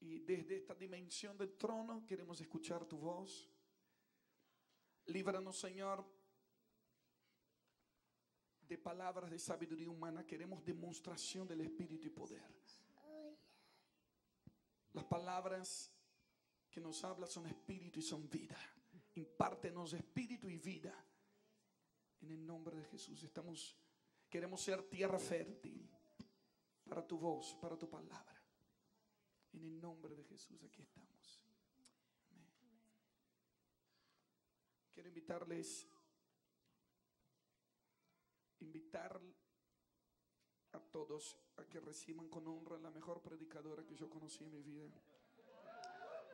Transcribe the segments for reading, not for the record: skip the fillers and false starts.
Y desde esta dimensión del trono queremos escuchar tu voz. Líbranos, Señor, de palabras de sabiduría humana. Queremos demostración del Espíritu y poder. Las palabras que nos hablan son espíritu y son vida. Impártenos espíritu y vida. En el nombre de Jesús queremos ser tierra fértil para tu voz, para tu palabra. En el nombre de Jesús, aquí estamos. Amén. Quiero invitar a todos a que reciban con honra la mejor predicadora que yo conocí en mi vida.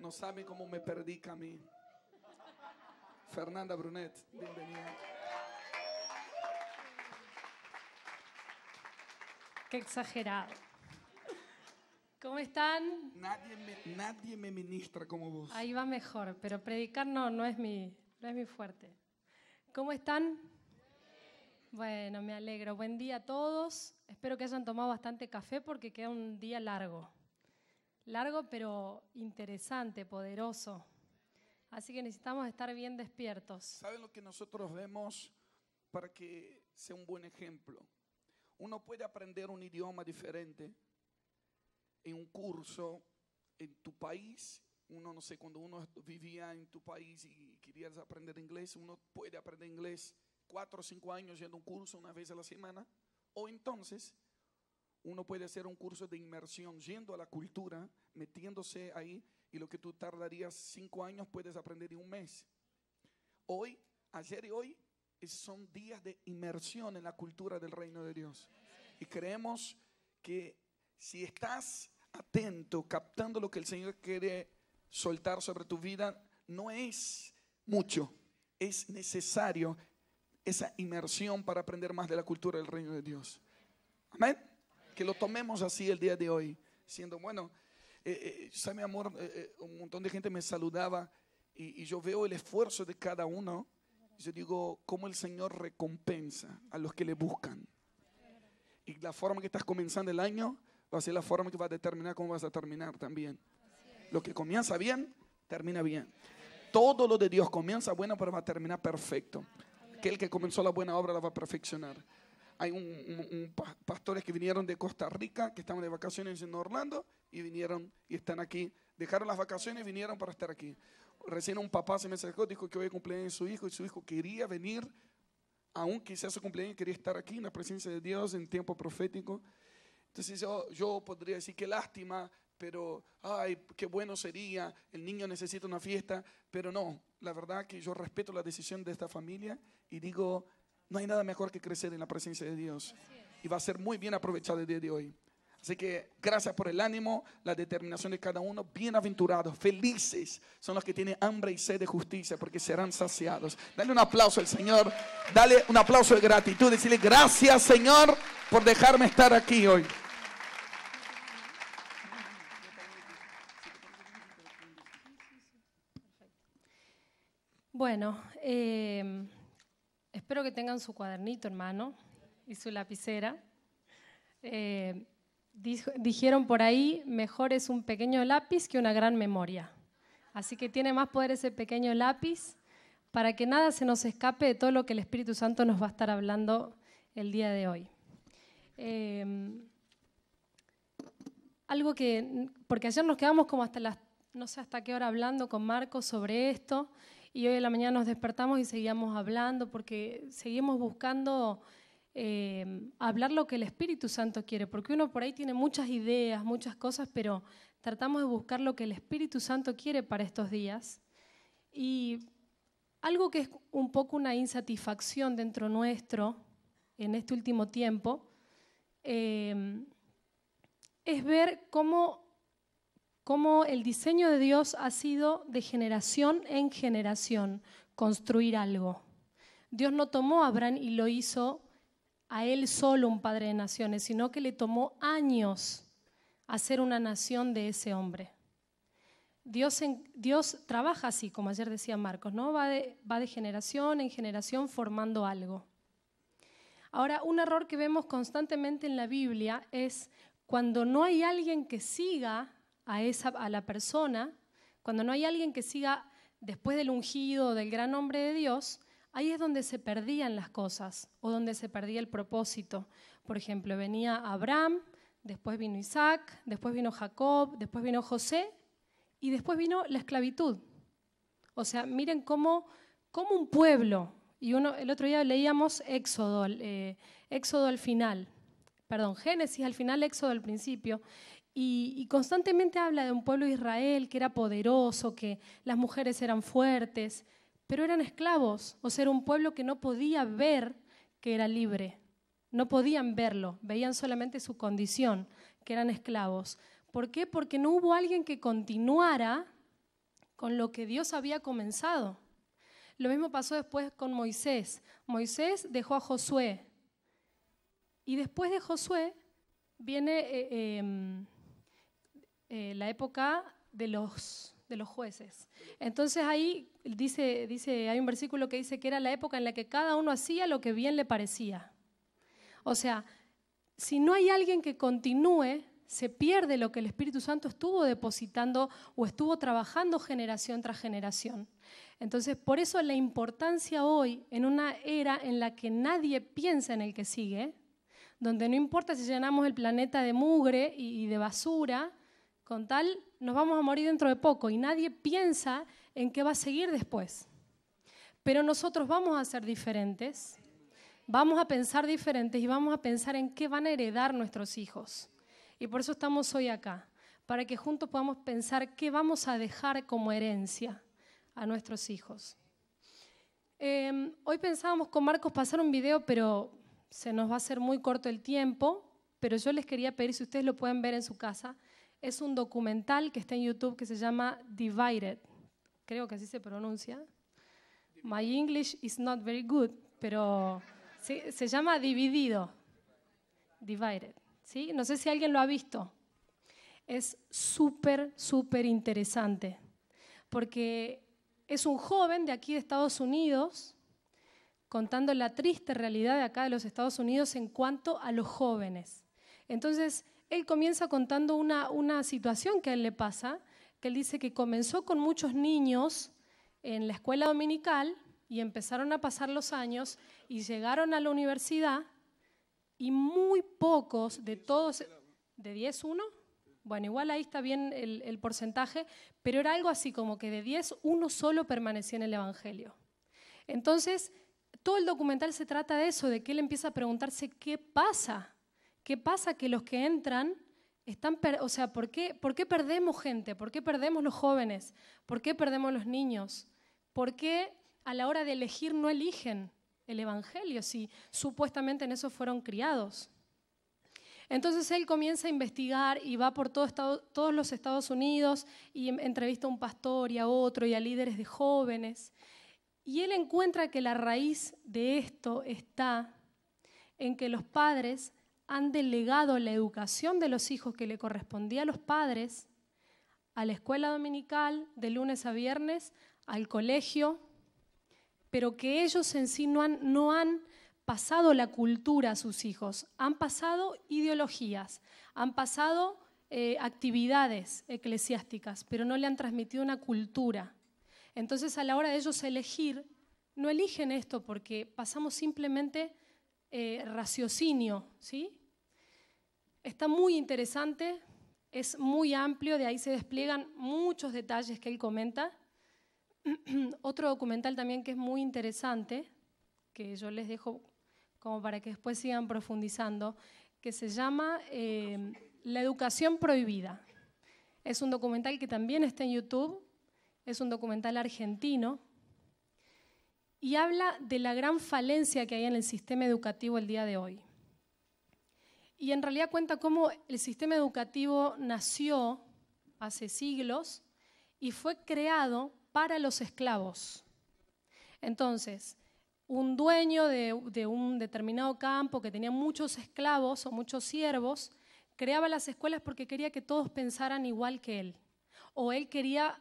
No saben cómo me predica a mí. Fernanda Brunet, bienvenida. Qué exagerado. ¿Cómo están? Nadie me ministra como vos. Ahí va mejor, pero predicar no es mi fuerte. ¿Cómo están? Bueno, me alegro. Buen día a todos. Espero que hayan tomado bastante café porque queda un día largo. Largo pero interesante, poderoso. Así que necesitamos estar bien despiertos. ¿Saben lo que nosotros vemos para que sea un buen ejemplo? Uno puede aprender un idioma diferente en un curso en tu país. Uno, no sé, cuando uno vivía en tu país y querías aprender inglés, uno puede aprender inglés 4 o 5 años yendo a un curso una vez a la semana. O entonces uno puede hacer un curso de inmersión yendo a la cultura, metiéndose ahí, y lo que tú tardarías 5 años puedes aprender en un mes. Hoy, ayer y hoy son días de inmersión en la cultura del reino de Dios. Y creemos que si estás atento, captando lo que el Señor quiere soltar sobre tu vida, no es mucho, es necesario esa inmersión para aprender más de la cultura del reino de Dios. Amén. Que lo tomemos así el día de hoy, siendo bueno. ¿Sabe, mi amor? Un montón de gente me saludaba y yo veo el esfuerzo de cada uno. Yo digo, cómo el Señor recompensa a los que le buscan. Y la forma que estás comenzando el año va a ser la forma que va a determinar cómo vas a terminar también. Lo que comienza bien, termina bien. Todo lo de Dios comienza bueno, pero va a terminar perfecto. Aquel que comenzó la buena obra la va a perfeccionar. Hay pastores que vinieron de Costa Rica, que estaban de vacaciones en Orlando y vinieron y están aquí. Dejaron las vacaciones y vinieron para estar aquí. Recién un papá se me acercó, dijo que hoy cumpleaños de su hijo y su hijo quería venir, aunque sea su cumpleaños, quería estar aquí en la presencia de Dios en tiempo profético. Entonces yo podría decir qué lástima, pero ay, qué bueno sería, el niño necesita una fiesta, pero no, la verdad que yo respeto la decisión de esta familia y digo, no hay nada mejor que crecer en la presencia de Dios y va a ser muy bien aprovechado el día de hoy. Así que gracias por el ánimo, la determinación de cada uno. Bienaventurados, felices son los que tienen hambre y sed de justicia, porque serán saciados. Dale un aplauso al Señor, dale un aplauso de gratitud, decirle gracias, Señor, por dejarme estar aquí hoy. Bueno, espero que tengan su cuadernito en mano y su lapicera. Dijeron por ahí, mejor es un pequeño lápiz que una gran memoria. Así que tiene más poder ese pequeño lápiz para que nada se nos escape de todo lo que el Espíritu Santo nos va a estar hablando el día de hoy. Porque ayer nos quedamos como no sé hasta qué hora hablando con Marcos sobre esto, y hoy en la mañana nos despertamos y seguíamos hablando porque seguimos buscando hablar lo que el Espíritu Santo quiere, porque uno por ahí tiene muchas ideas, muchas cosas, pero tratamos de buscar lo que el Espíritu Santo quiere para estos días. Y algo que es un poco una insatisfacción dentro nuestro en este último tiempo es ver cómo el diseño de Dios ha sido de generación en generación construir algo. Dios no tomó a Abraham y lo hizo a él solo un padre de naciones, sino que le tomó años hacer una nación de ese hombre. Dios trabaja así, como ayer decía Marcos, ¿no? Va de generación en generación formando algo. Ahora, un error que vemos constantemente en la Biblia es cuando no hay alguien que siga a la persona, cuando no hay alguien que siga después del ungido, del gran hombre de Dios, ahí es donde se perdían las cosas o donde se perdía el propósito. Por ejemplo, venía Abraham, después vino Isaac, después vino Jacob, después vino José y después vino la esclavitud. O sea, miren cómo un pueblo, y el otro día leíamos Éxodo al final, Génesis al final, Éxodo al principio, y constantemente habla de un pueblo de Israel que era poderoso, que las mujeres eran fuertes, pero eran esclavos, o sea, era un pueblo que no podía ver que era libre, no podían verlo, veían solamente su condición, que eran esclavos. ¿Por qué? Porque no hubo alguien que continuara con lo que Dios había comenzado. Lo mismo pasó después con Moisés. Moisés dejó a Josué. Y después de Josué viene la época de los jueces. Entonces ahí hay un versículo que dice que era la época en la que cada uno hacía lo que bien le parecía. O sea, si no hay alguien que continúe, se pierde lo que el Espíritu Santo estuvo depositando o estuvo trabajando generación tras generación. Entonces, por eso la importancia hoy, en una era en la que nadie piensa en el que sigue, donde no importa si llenamos el planeta de mugre y de basura, con tal nos vamos a morir dentro de poco y nadie piensa en qué va a seguir después. Pero nosotros vamos a ser diferentes, vamos a pensar diferentes y vamos a pensar en qué van a heredar nuestros hijos. Y por eso estamos hoy acá, para que juntos podamos pensar qué vamos a dejar como herencia a nuestros hijos. Hoy pensábamos con Marcos pasar un video, pero se nos va a hacer muy corto el tiempo, pero yo les quería pedir, si ustedes lo pueden ver en su casa, es un documental que está en YouTube que se llama Divided, creo que así se pronuncia. My English is not very good, pero se llama Dividido, Divided. ¿Sí? No sé si alguien lo ha visto. Es súper, súper interesante, porque es un joven de aquí de Estados Unidos contando la triste realidad de acá de los Estados Unidos en cuanto a los jóvenes. Entonces, él comienza contando una situación que a él le pasa, que él dice que comenzó con muchos niños en la escuela dominical y empezaron a pasar los años y llegaron a la universidad. Y muy pocos de todos, ¿de 10, 1? Bueno, igual ahí está bien el porcentaje, pero era algo así como que de 10, 1 solo permanecía en el Evangelio. Entonces, todo el documental se trata de eso, de que él empieza a preguntarse qué pasa. ¿Qué pasa que los que entran están, o sea, ¿por qué perdemos gente? ¿Por qué perdemos los jóvenes? ¿Por qué perdemos los niños? ¿Por qué a la hora de elegir no eligen el Evangelio si supuestamente en eso fueron criados? Entonces él comienza a investigar y va por todos los Estados Unidos y entrevista a un pastor y a otro y a líderes de jóvenes. Y él encuentra que la raíz de esto está en que los padres han delegado la educación de los hijos que le correspondía a los padres a la escuela dominical de lunes a viernes, al colegio, pero que ellos en sí no han pasado la cultura a sus hijos, han pasado ideologías, han pasado actividades eclesiásticas, pero no le han transmitido una cultura. Entonces, a la hora de ellos elegir, no eligen esto porque pasamos simplemente raciocinio, ¿sí? Está muy interesante, es muy amplio, de ahí se despliegan muchos detalles que él comenta. Otro documental también que es muy interesante, que yo les dejo como para que después sigan profundizando, que se llama La educación prohibida. Es un documental que también está en YouTube, es un documental argentino y habla de la gran falencia que hay en el sistema educativo el día de hoy. Y en realidad cuenta cómo el sistema educativo nació hace siglos y fue creado para los esclavos. Entonces, un dueño de un determinado campo que tenía muchos esclavos o muchos siervos, creaba las escuelas porque quería que todos pensaran igual que él. O él quería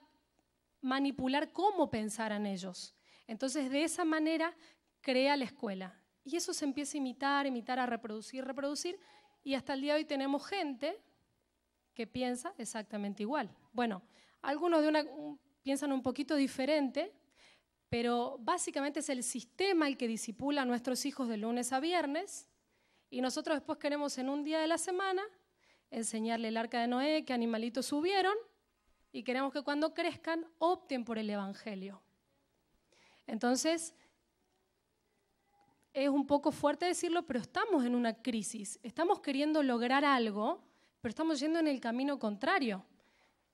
manipular cómo pensaran ellos. Entonces, de esa manera, crea la escuela. Y eso se empieza a imitar, a reproducir, y hasta el día de hoy tenemos gente que piensa exactamente igual. Bueno, algunos piensan un poquito diferente, pero básicamente es el sistema el que discipula a nuestros hijos de lunes a viernes, y nosotros después queremos en un día de la semana enseñarle el arca de Noé, qué animalitos subieron, y queremos que cuando crezcan opten por el Evangelio. Entonces, es un poco fuerte decirlo, pero estamos en una crisis. Estamos queriendo lograr algo, pero estamos yendo en el camino contrario.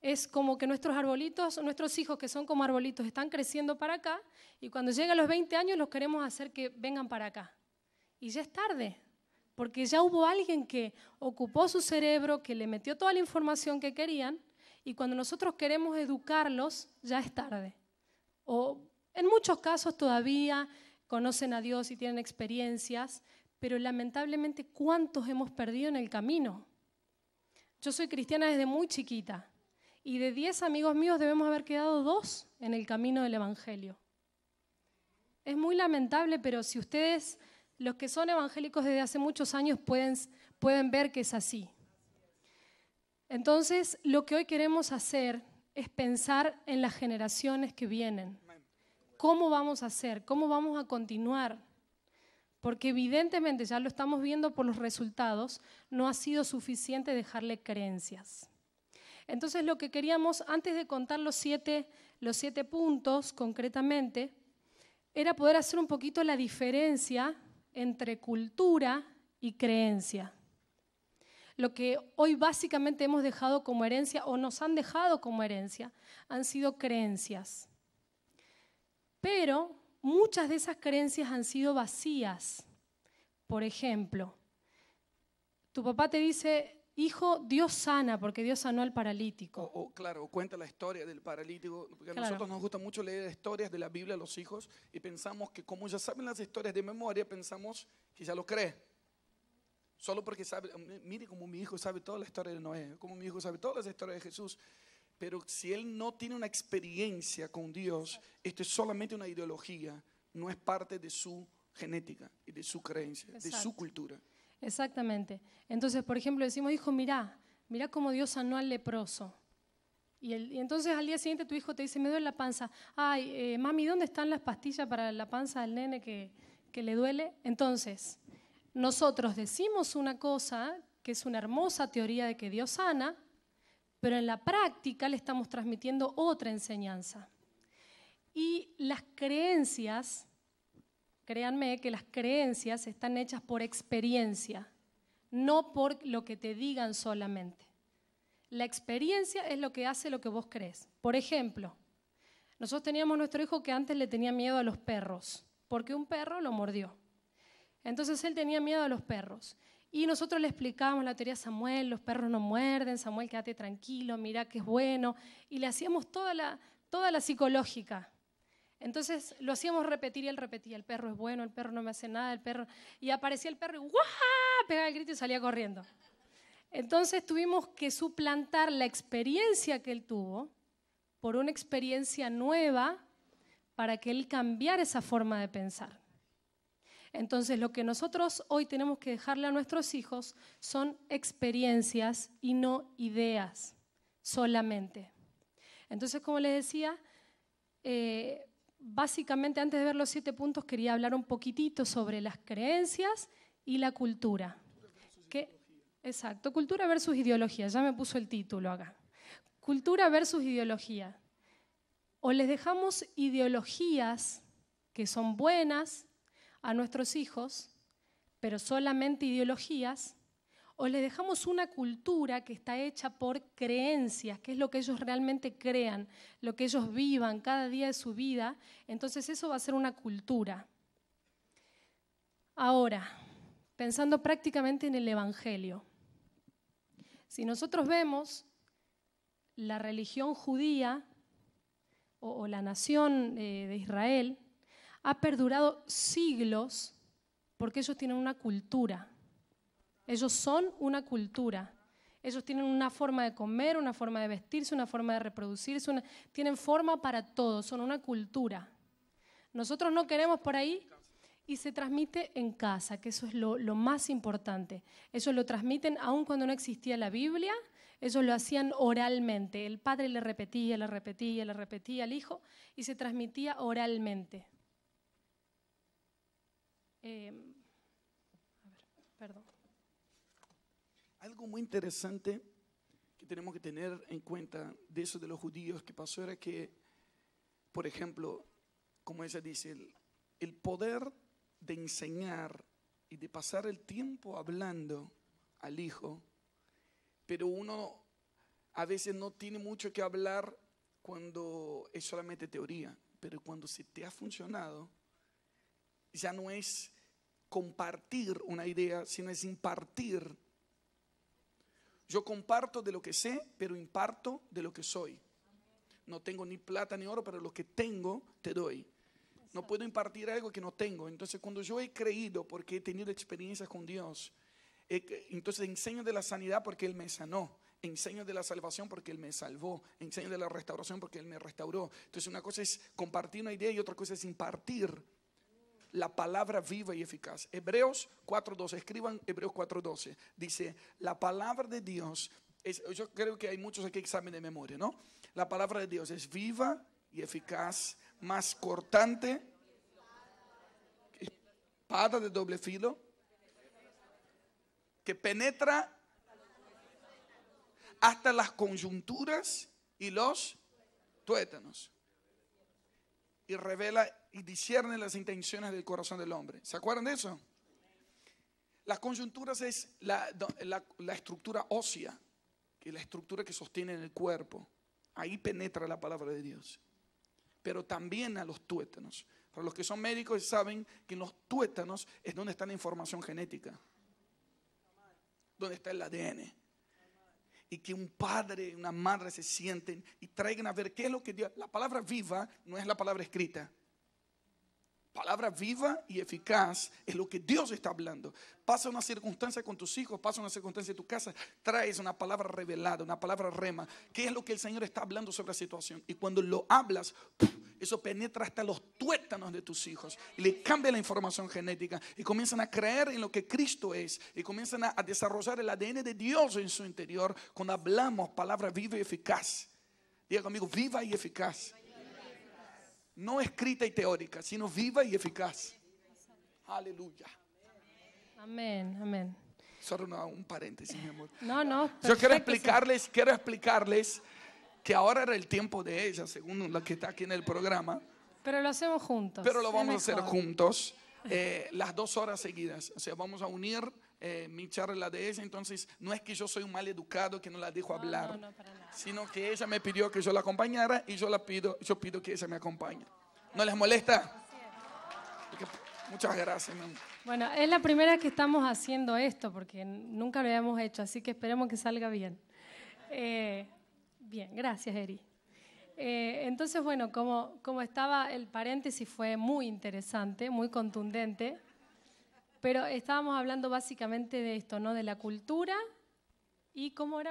Es como que nuestros arbolitos, nuestros hijos que son como arbolitos, están creciendo para acá, y cuando llegan los 20 años los queremos hacer que vengan para acá. Y ya es tarde, porque ya hubo alguien que ocupó su cerebro, que le metió toda la información que querían, y cuando nosotros queremos educarlos, ya es tarde. O en muchos casos todavía conocen a Dios y tienen experiencias, pero lamentablemente, ¿cuántos hemos perdido en el camino? Yo soy cristiana desde muy chiquita, y de 10 amigos míos debemos haber quedado 2 en el camino del Evangelio. Es muy lamentable, pero si ustedes, los que son evangélicos desde hace muchos años, pueden ver que es así. Entonces, lo que hoy queremos hacer es pensar en las generaciones que vienen. ¿Cómo vamos a hacer? ¿Cómo vamos a continuar? Porque evidentemente, ya lo estamos viendo por los resultados, no ha sido suficiente dejarle creencias. Entonces, lo que queríamos, antes de contar los siete puntos concretamente, era poder hacer un poquito la diferencia entre cultura y creencia. Lo que hoy básicamente hemos dejado como herencia, o nos han dejado como herencia, han sido creencias. Pero muchas de esas creencias han sido vacías. Por ejemplo, tu papá te dice, hijo, Dios sana, porque Dios sanó al paralítico. Claro, cuenta la historia del paralítico, porque Claro. a nosotros nos gusta mucho leer historias de la Biblia a los hijos, y pensamos que como ya saben las historias de memoria, pensamos que ya lo cree. Solo porque sabe, mire como mi hijo sabe toda la historia de Noé, como mi hijo sabe todas las historias de Jesús. Pero si él no tiene una experiencia con Dios, esto es solamente una ideología, no es parte de su genética y de su creencia, Exacto. de su cultura. Exactamente. Entonces, por ejemplo, decimos, hijo, mirá cómo Dios sanó al leproso. Y entonces al día siguiente tu hijo te dice, me duele la panza. Ay, mami, ¿dónde están las pastillas para la panza del nene que le duele? Entonces, nosotros decimos una cosa que es una hermosa teoría de que Dios sana, pero en la práctica le estamos transmitiendo otra enseñanza. Y las creencias, créanme que las creencias están hechas por experiencia, no por lo que te digan solamente. La experiencia es lo que hace lo que vos crees. Por ejemplo, nosotros teníamos nuestro hijo que antes le tenía miedo a los perros, porque un perro lo mordió. Entonces él tenía miedo a los perros. Y nosotros le explicábamos la teoría a Samuel, los perros no muerden, Samuel, quédate tranquilo, mira que es bueno. Y le hacíamos toda la psicológica. Entonces lo hacíamos repetir y él repetía, el perro es bueno, el perro no me hace nada, el perro... Y aparecía el perro y ¡guau! Pegaba el grito y salía corriendo. Entonces tuvimos que suplantar la experiencia que él tuvo por una experiencia nueva para que él cambiara esa forma de pensar. Entonces, lo que nosotros hoy tenemos que dejarle a nuestros hijos son experiencias y no ideas solamente. Entonces, como les decía, básicamente antes de ver los 7 puntos quería hablar un poquitito sobre las creencias y la cultura. Exacto, cultura versus ideología, ya me puso el título acá. Cultura versus ideología. O les dejamos ideologías que son buenas a nuestros hijos, pero solamente ideologías, o les dejamos una cultura que está hecha por creencias, que es lo que ellos realmente crean, lo que ellos vivan cada día de su vida, entonces eso va a ser una cultura. Ahora, pensando prácticamente en el Evangelio, si nosotros vemos la religión judía o la nación de Israel, ha perdurado siglos porque ellos tienen una cultura. Ellos son una cultura. Ellos tienen una forma de comer, una forma de vestirse, una forma de reproducirse, tienen forma para todo, son una cultura. Nosotros no queremos por ahí y se transmite en casa, que eso es lo más importante. Ellos lo transmiten aún cuando no existía la Biblia, Ellos lo hacían oralmente. El padre le repetía al hijo y se transmitía oralmente. Perdón. Algo muy interesante que tenemos que tener en cuenta de eso de los judíos que pasó era que, por ejemplo, como ella dice, el poder de enseñar y de pasar el tiempo hablando al hijo, pero uno a veces no tiene mucho que hablar cuando es solamente teoría, pero cuando se te ha funcionado, ya no es compartir una idea, sino es impartir. Yo comparto de lo que sé, pero imparto de lo que soy. No tengo ni plata ni oro, pero lo que tengo te doy. No puedo impartir algo que no tengo. Entonces, cuando yo he creído, porque he tenido experiencias con Dios, entonces enseño de la sanidad porque Él me sanó. Enseño de la salvación porque Él me salvó. Enseño de la restauración porque Él me restauró. Entonces, una cosa es compartir una idea y otra cosa es impartir la palabra viva y eficaz. Hebreos 4:12, escriban Hebreos 4:12. Dice, la palabra de Dios, yo creo que hay muchos aquí que saben de memoria, ¿no? La palabra de Dios es viva y eficaz, más cortante, espada de doble filo, que penetra hasta las coyunturas y los tuétanos, y revela y discierne las intenciones del corazón del hombre. ¿Se acuerdan de eso? Las coyunturas es la estructura ósea, que es la estructura que sostiene en el cuerpo. Ahí penetra la palabra de Dios. Pero también a los tuétanos. Para los que son médicos saben que en los tuétanos es donde está la información genética, donde está el ADN. Y que un padre y una madre se sienten y traigan a ver qué es lo que Dios. La palabra viva no es la palabra escrita. Palabra viva y eficaz es lo que Dios está hablando. Pasa una circunstancia con tus hijos, pasa una circunstancia en tu casa, traes una palabra revelada, una palabra rema. ¿Qué es lo que el Señor está hablando sobre la situación? Y cuando lo hablas, eso penetra hasta los tuétanos de tus hijos y le cambia la información genética y comienzan a creer en lo que Cristo es y comienzan a desarrollar el ADN de Dios en su interior cuando hablamos palabra viva y eficaz. Diga conmigo, viva y eficaz. No escrita y teórica, sino viva y eficaz. Aleluya. Amén, amén. Solo un paréntesis, mi amor. No, yo quiero explicarles que ahora era el tiempo de ella, según lo que está aquí en el programa. Pero lo hacemos juntos. Pero lo vamos a hacer juntos, las 2 horas seguidas. O sea, vamos a unir mi charla y la de ella. Entonces, no es que yo soy un mal educado que no la dejo hablar, no, para nada. Sino que ella me pidió que yo la acompañara y yo pido que ella me acompañe. ¿No les molesta? Muchas gracias, mi amor. Bueno, es la primera vez que estamos haciendo esto porque nunca lo habíamos hecho, así que esperemos que salga bien. Bien, gracias, Eri. Entonces, bueno, como estaba el paréntesis, fue muy interesante, muy contundente, pero estábamos hablando básicamente de esto, ¿no? De la cultura y ¿cómo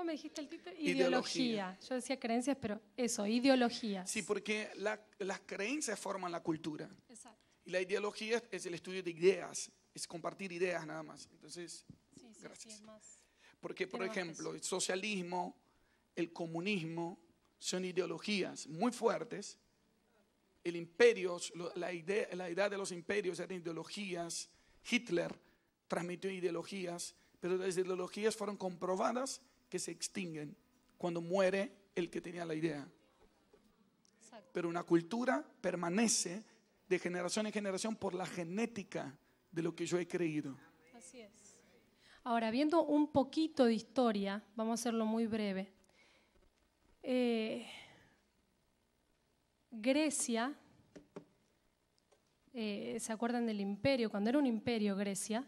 me dijiste el título? Ideología. Yo decía creencias, pero eso, ideologías. Sí, porque las creencias forman la cultura. Exacto. Y la ideología es el estudio de ideas, es compartir ideas nada más. Entonces, gracias. Sí, es más, porque, por ejemplo, el socialismo, el comunismo, son ideologías muy fuertes. El imperio, la idea de los imperios eran ideologías. Hitler transmitió ideologías, pero las ideologías fueron comprobadas que se extinguen cuando muere el que tenía la idea. exacto. Pero una cultura permanece de generación en generación por la genética de lo que yo he creído. Así es. Ahora, viendo un poquito de historia, vamos a hacerlo muy breve. Grecia, ¿se acuerdan del imperio? Cuando era un imperio Grecia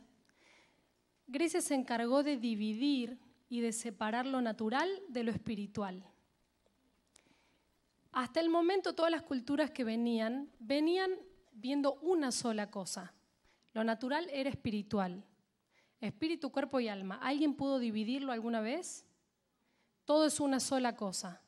se encargó de dividir y de separar lo natural de lo espiritual. Hasta el momento todas las culturas que venían viendo una sola cosa. Lo natural era espiritual. Espíritu, cuerpo y alma. ¿Alguien pudo dividirlo alguna vez? Todo es una sola cosa.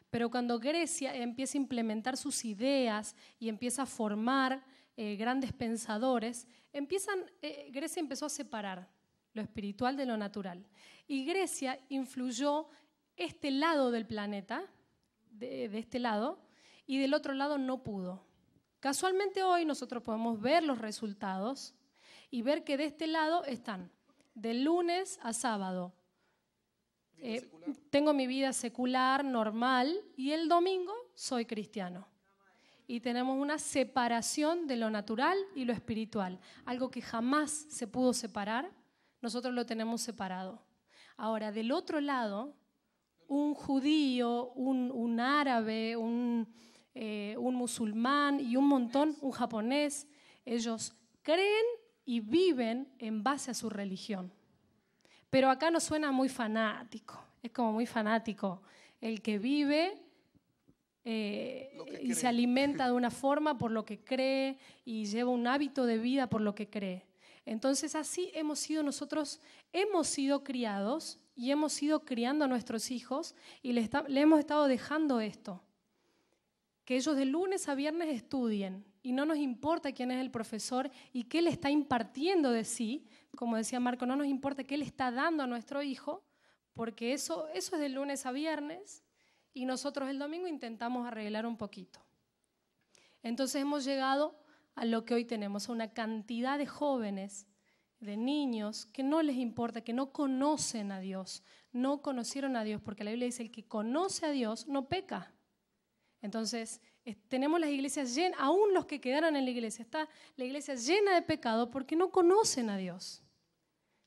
Pero cuando Grecia empieza a implementar sus ideas y empieza a formar grandes pensadores, Grecia empezó a separar. lo espiritual de lo natural. Y Grecia influyó este lado del planeta, de este lado, y del otro lado no pudo. Casualmente hoy nosotros podemos ver los resultados y ver que de este lado están de lunes a sábado. Tengo mi vida secular, normal, y el domingo soy cristiano. Y tenemos una separación de lo natural y lo espiritual. Algo que jamás se pudo separar, nosotros lo tenemos separado. Ahora, del otro lado, un judío, un árabe, un musulmán y un montón, un japonés, ellos creen y viven en base a su religión. Pero acá nos suena muy fanático, es como muy fanático. El que vive y se alimenta de una forma por lo que cree y lleva un hábito de vida por lo que cree. Entonces así hemos sido nosotros, hemos sido criados y hemos ido criando a nuestros hijos y le hemos estado dejando esto. Que ellos de lunes a viernes estudien y no nos importa quién es el profesor y qué le está impartiendo de sí, como decía Marco, no nos importa qué le está dando a nuestro hijo, porque eso es de lunes a viernes y nosotros el domingo intentamos arreglar un poquito. Entonces hemos llegado a lo que hoy tenemos, a una cantidad de jóvenes, de niños que no les importa, que no conocen a Dios, no conocieron a Dios, porque la Biblia dice el que conoce a Dios no peca. Entonces, tenemos las iglesias llenas, aún los que quedaron en la iglesia, está la iglesia llena de pecado porque no conocen a Dios.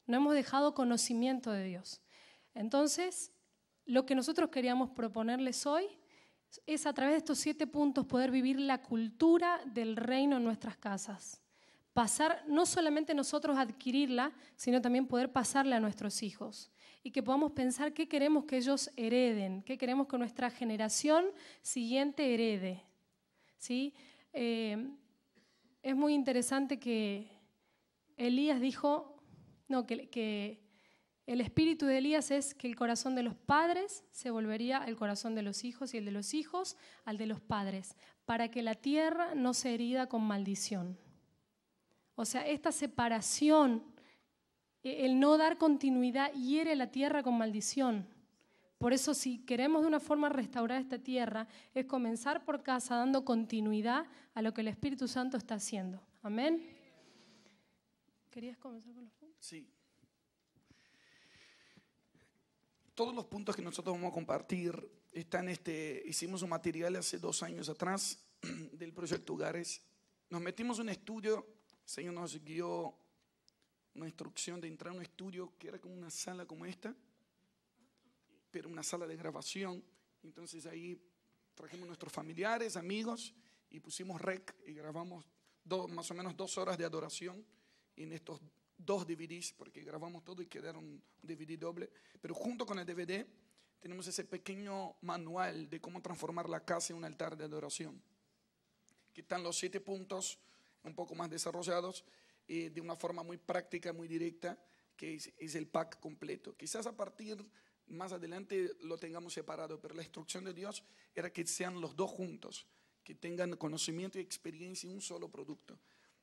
No hemos dejado conocimiento de Dios. Entonces, lo que nosotros queríamos proponerles hoy es a través de estos 7 puntos poder vivir la cultura del reino en nuestras casas. Pasar, no solamente nosotros adquirirla, sino también poder pasarla a nuestros hijos. Y que podamos pensar qué queremos que ellos hereden, qué queremos que nuestra generación siguiente herede. ¿Sí? Es muy interesante que Elías dijo, que el espíritu de Elías es que el corazón de los padres se volvería al corazón de los hijos y el de los hijos al de los padres, para que la tierra no se herida con maldición. O sea, esta separación, el no dar continuidad hiere la tierra con maldición. Por eso, si queremos de una forma restaurar esta tierra, es comenzar por casa dando continuidad a lo que el Espíritu Santo está haciendo. Amén. ¿Querías comenzar con los puntos? Sí. Todos los puntos que nosotros vamos a compartir están, hicimos un material hace 2 años atrás del proyecto Hogares. Nos metimos en un estudio, el Señor nos guió una instrucción de entrar a un estudio que era como una sala como esta, pero una sala de grabación. Entonces ahí trajimos nuestros familiares, amigos y pusimos rec y grabamos más o menos 2 horas de adoración en estos 2 DVDs, porque grabamos todo y quedaron un DVD doble. Pero junto con el DVD tenemos ese pequeño manual de cómo transformar la casa en un altar de adoración. Que están los 7 puntos un poco más desarrollados de una forma muy práctica, muy directa, que es el pack completo. Quizás a partir más adelante lo tengamos separado, pero la instrucción de Dios era que sean los 2 juntos, que tengan conocimiento y experiencia en un solo producto.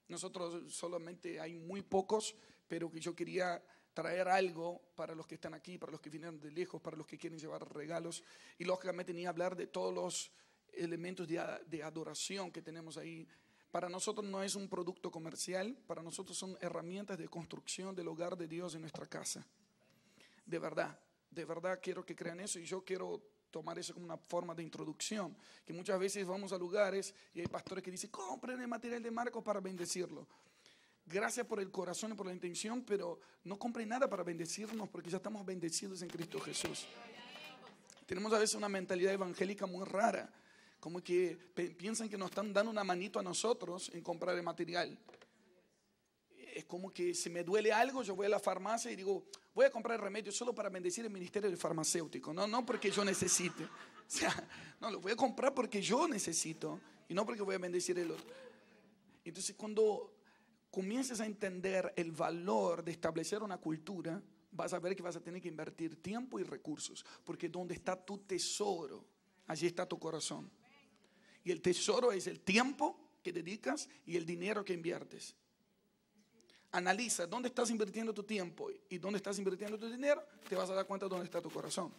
Nosotros solamente hay muy pocos, pero que yo quería traer algo para los que están aquí, para los que vinieron de lejos, para los que quieren llevar regalos, y lógicamente ni hablar de todos los elementos de adoración que tenemos ahí. Para nosotros no es un producto comercial, para nosotros son herramientas de construcción del hogar de Dios en nuestra casa. De verdad quiero que crean eso, y yo quiero tomar eso como una forma de introducción, que muchas veces vamos a lugares y hay pastores que dicen, compren el material de Marcos para bendecirlo. Gracias por el corazón y por la intención, pero no compren nada para bendecirnos, porque ya estamos bendecidos en Cristo Jesús. Tenemos a veces una mentalidad evangélica muy rara, como que piensan que nos están dando una manito a nosotros en comprar el material. Es como que si me duele algo, yo voy a la farmacia y digo, voy a comprar el remedio solo para bendecir el ministerio del farmacéutico. No porque yo necesite. O sea, no, lo voy a comprar porque yo necesito y no porque voy a bendecir el otro. Entonces, cuando comiences a entender el valor de establecer una cultura, vas a ver que vas a tener que invertir tiempo y recursos, porque donde está tu tesoro, allí está tu corazón. Y el tesoro es el tiempo que dedicas y el dinero que inviertes. analiza dónde estás invirtiendo tu tiempo y dónde estás invirtiendo tu dinero, te vas a dar cuenta de dónde está tu corazón.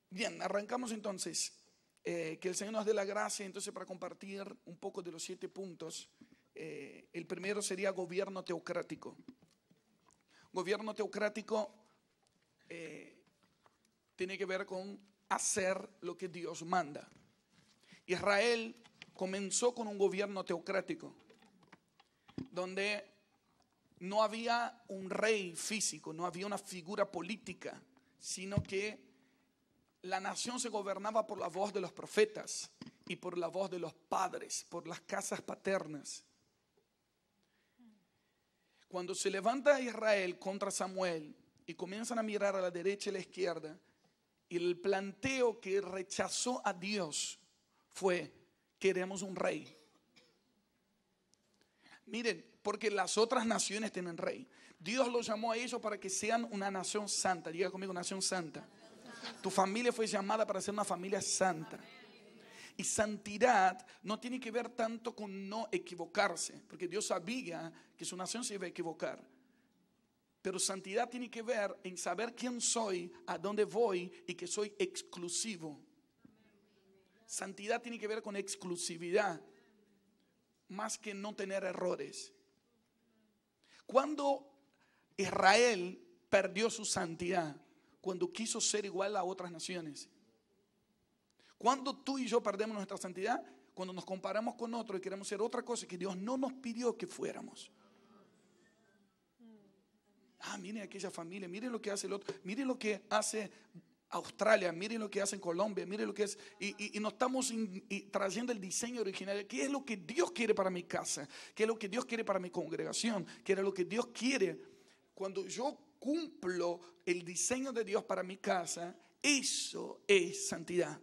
Bien, arrancamos entonces. Que el Señor nos dé la gracia entonces para compartir un poco de los 7 puntos. El primero sería gobierno teocrático. Gobierno teocrático tiene que ver con hacer lo que Dios manda. Israel comenzó con un gobierno teocrático, donde no había un rey físico, no había una figura política, sino que la nación se gobernaba por la voz de los profetas y por la voz de los padres, por las casas paternas. Cuando se levanta Israel contra Samuel y comienzan a mirar a la derecha y a la izquierda, y el planteo que rechazó a Dios fue: queremos un rey. Miren, porque las otras naciones tienen rey. Dios los llamó a ellos para que sean una nación santa. Diga conmigo, nación santa. Tu familia fue llamada para ser una familia santa. Y santidad no tiene que ver tanto con no equivocarse, porque Dios sabía que su nación se iba a equivocar. Pero santidad tiene que ver en saber quién soy, a dónde voy y que soy exclusivo. Santidad tiene que ver con exclusividad, más que no tener errores. Cuando Israel perdió su santidad, cuando quiso ser igual a otras naciones. Cuando tú y yo perdemos nuestra santidad, cuando nos comparamos con otros y queremos ser otra cosa que Dios no nos pidió que fuéramos. Miren aquella familia, miren lo que hace el otro, miren lo que hace Australia, miren lo que hace en Colombia, miren lo que es, y nos estamos trayendo el diseño original. ¿Qué es lo que Dios quiere para mi casa? ¿Qué es lo que Dios quiere para mi congregación? ¿Qué es lo que Dios quiere? Cuando yo cumplo el diseño de Dios para mi casa, eso es santidad.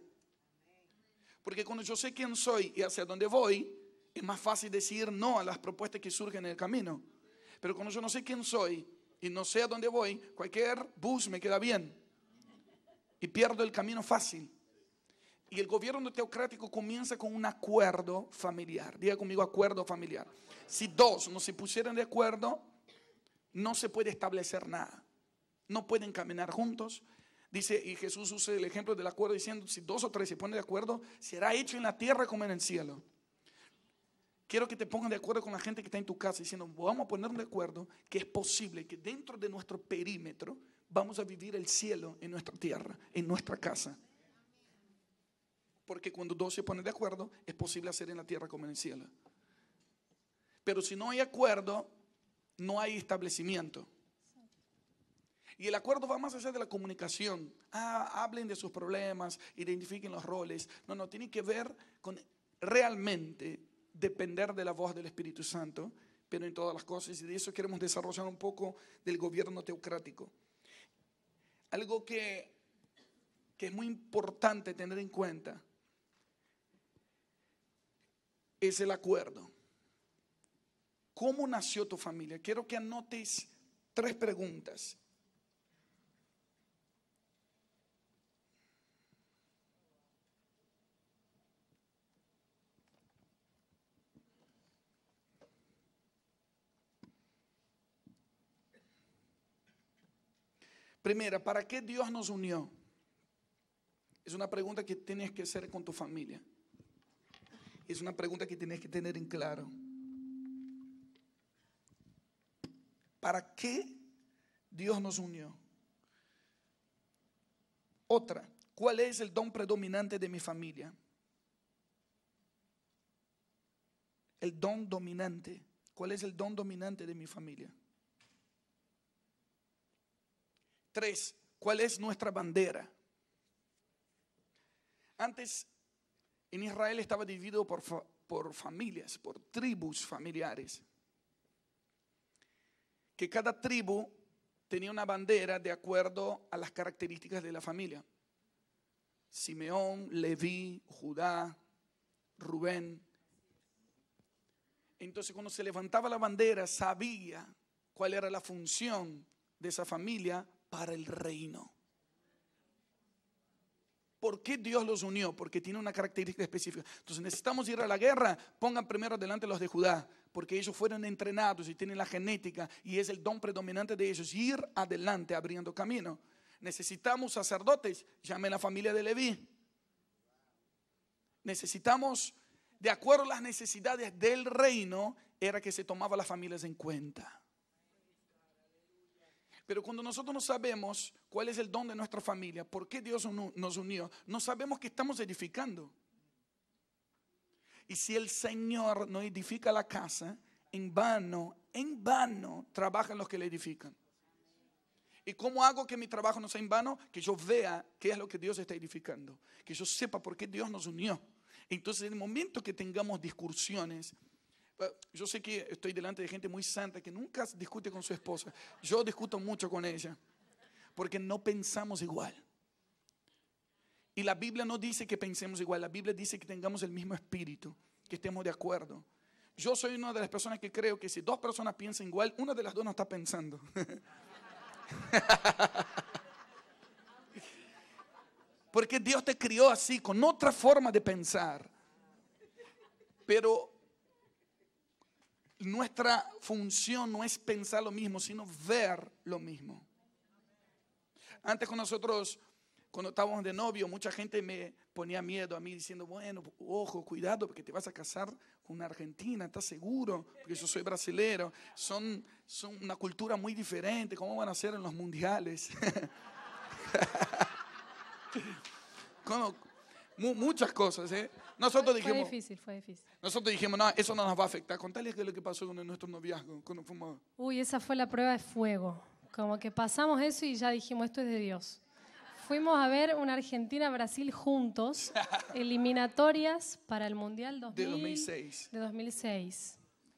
Porque cuando yo sé quién soy y hacia dónde voy, es más fácil decir no a las propuestas que surgen en el camino. Pero cuando yo no sé quién soy y no sé a dónde voy, cualquier bus me queda bien y pierdo el camino fácil. Y el gobierno teocrático comienza con un acuerdo familiar. Diga conmigo, acuerdo familiar. Si dos no se pusieran de acuerdo, no se puede establecer nada. No pueden caminar juntos. Dice, y Jesús usa el ejemplo del acuerdo diciendo: si 2 o 3 se ponen de acuerdo, será hecho en la tierra como en el cielo. Quiero que te pongan de acuerdo con la gente que está en tu casa, diciendo: vamos a ponernos de acuerdo que es posible que dentro de nuestro perímetro vamos a vivir el cielo en nuestra tierra, en nuestra casa. Porque cuando 2 se ponen de acuerdo, es posible hacer en la tierra como en el cielo. Pero si no hay acuerdo, no hay establecimiento. Y el acuerdo va más allá de la comunicación. Hablen de sus problemas, identifiquen los roles. No, tiene que ver con realmente depender de la voz del Espíritu Santo, pero en todas las cosas. Y de eso queremos desarrollar un poco del gobierno teocrático. Algo que es muy importante tener en cuenta es el acuerdo. ¿Cómo nació tu familia? Quiero que anotes 3 preguntas. Primera, ¿para qué Dios nos unió? Es una pregunta que tienes que hacer con tu familia. Es una pregunta que tienes que tener en claro. ¿Para qué Dios nos unió? Otra, ¿cuál es el don predominante de mi familia? El don dominante. ¿Cuál es el don dominante de mi familia? 3, ¿cuál es nuestra bandera? Antes, en Israel estaba dividido por familias, por tribus familiares. Que cada tribu tenía una bandera de acuerdo a las características de la familia. Simeón, Leví, Judá, Rubén. Entonces, cuando se levantaba la bandera, sabía cuál era la función de esa familia para el reino. ¿Por qué Dios los unió? Porque tiene una característica específica. Entonces necesitamos ir a la guerra, pongan primero adelante los de Judá, porque ellos fueron entrenados y tienen la genética y es el don predominante de ellos, ir adelante abriendo camino. Necesitamos sacerdotes, llamen a la familia de Leví. Necesitamos, de acuerdo a las necesidades del reino, era que se tomaba las familias en cuenta. Pero cuando nosotros no sabemos cuál es el don de nuestra familia, por qué Dios nos unió, no sabemos que estamos edificando. Y si el Señor no edifica la casa, en vano trabajan los que le edifican. ¿Y cómo hago que mi trabajo no sea en vano? Que yo vea qué es lo que Dios está edificando. Que yo sepa por qué Dios nos unió. Entonces, en el momento que tengamos discusiones, yo sé que estoy delante de gente muy santa que nunca discute con su esposa. Yo discuto mucho con ella porque no pensamos igual. Y la Biblia no dice que pensemos igual. La Biblia dice que tengamos el mismo espíritu, que estemos de acuerdo. Yo soy una de las personas que creo que si dos personas piensan igual, una de las dos no está pensando. Porque Dios te crió así, con otra forma de pensar. Pero nuestra función no es pensar lo mismo, sino ver lo mismo. Antes con nosotros, cuando estábamos de novio, mucha gente me ponía miedo a mí diciendo, bueno, ojo, cuidado porque te vas a casar con una argentina, ¿estás seguro? Porque yo soy brasilero, son una cultura muy diferente, ¿cómo van a ser en los mundiales? Muchas cosas, ¿eh? Nosotros dijimos, fue difícil. Nosotros dijimos, no, eso no nos va a afectar. Contales qué es lo que pasó con nuestro noviazgo, cuando fuimos. Uy, esa fue la prueba de fuego. Como que pasamos eso y ya dijimos, esto es de Dios. Fuimos a ver una Argentina-Brasil juntos, eliminatorias para el Mundial de 2006.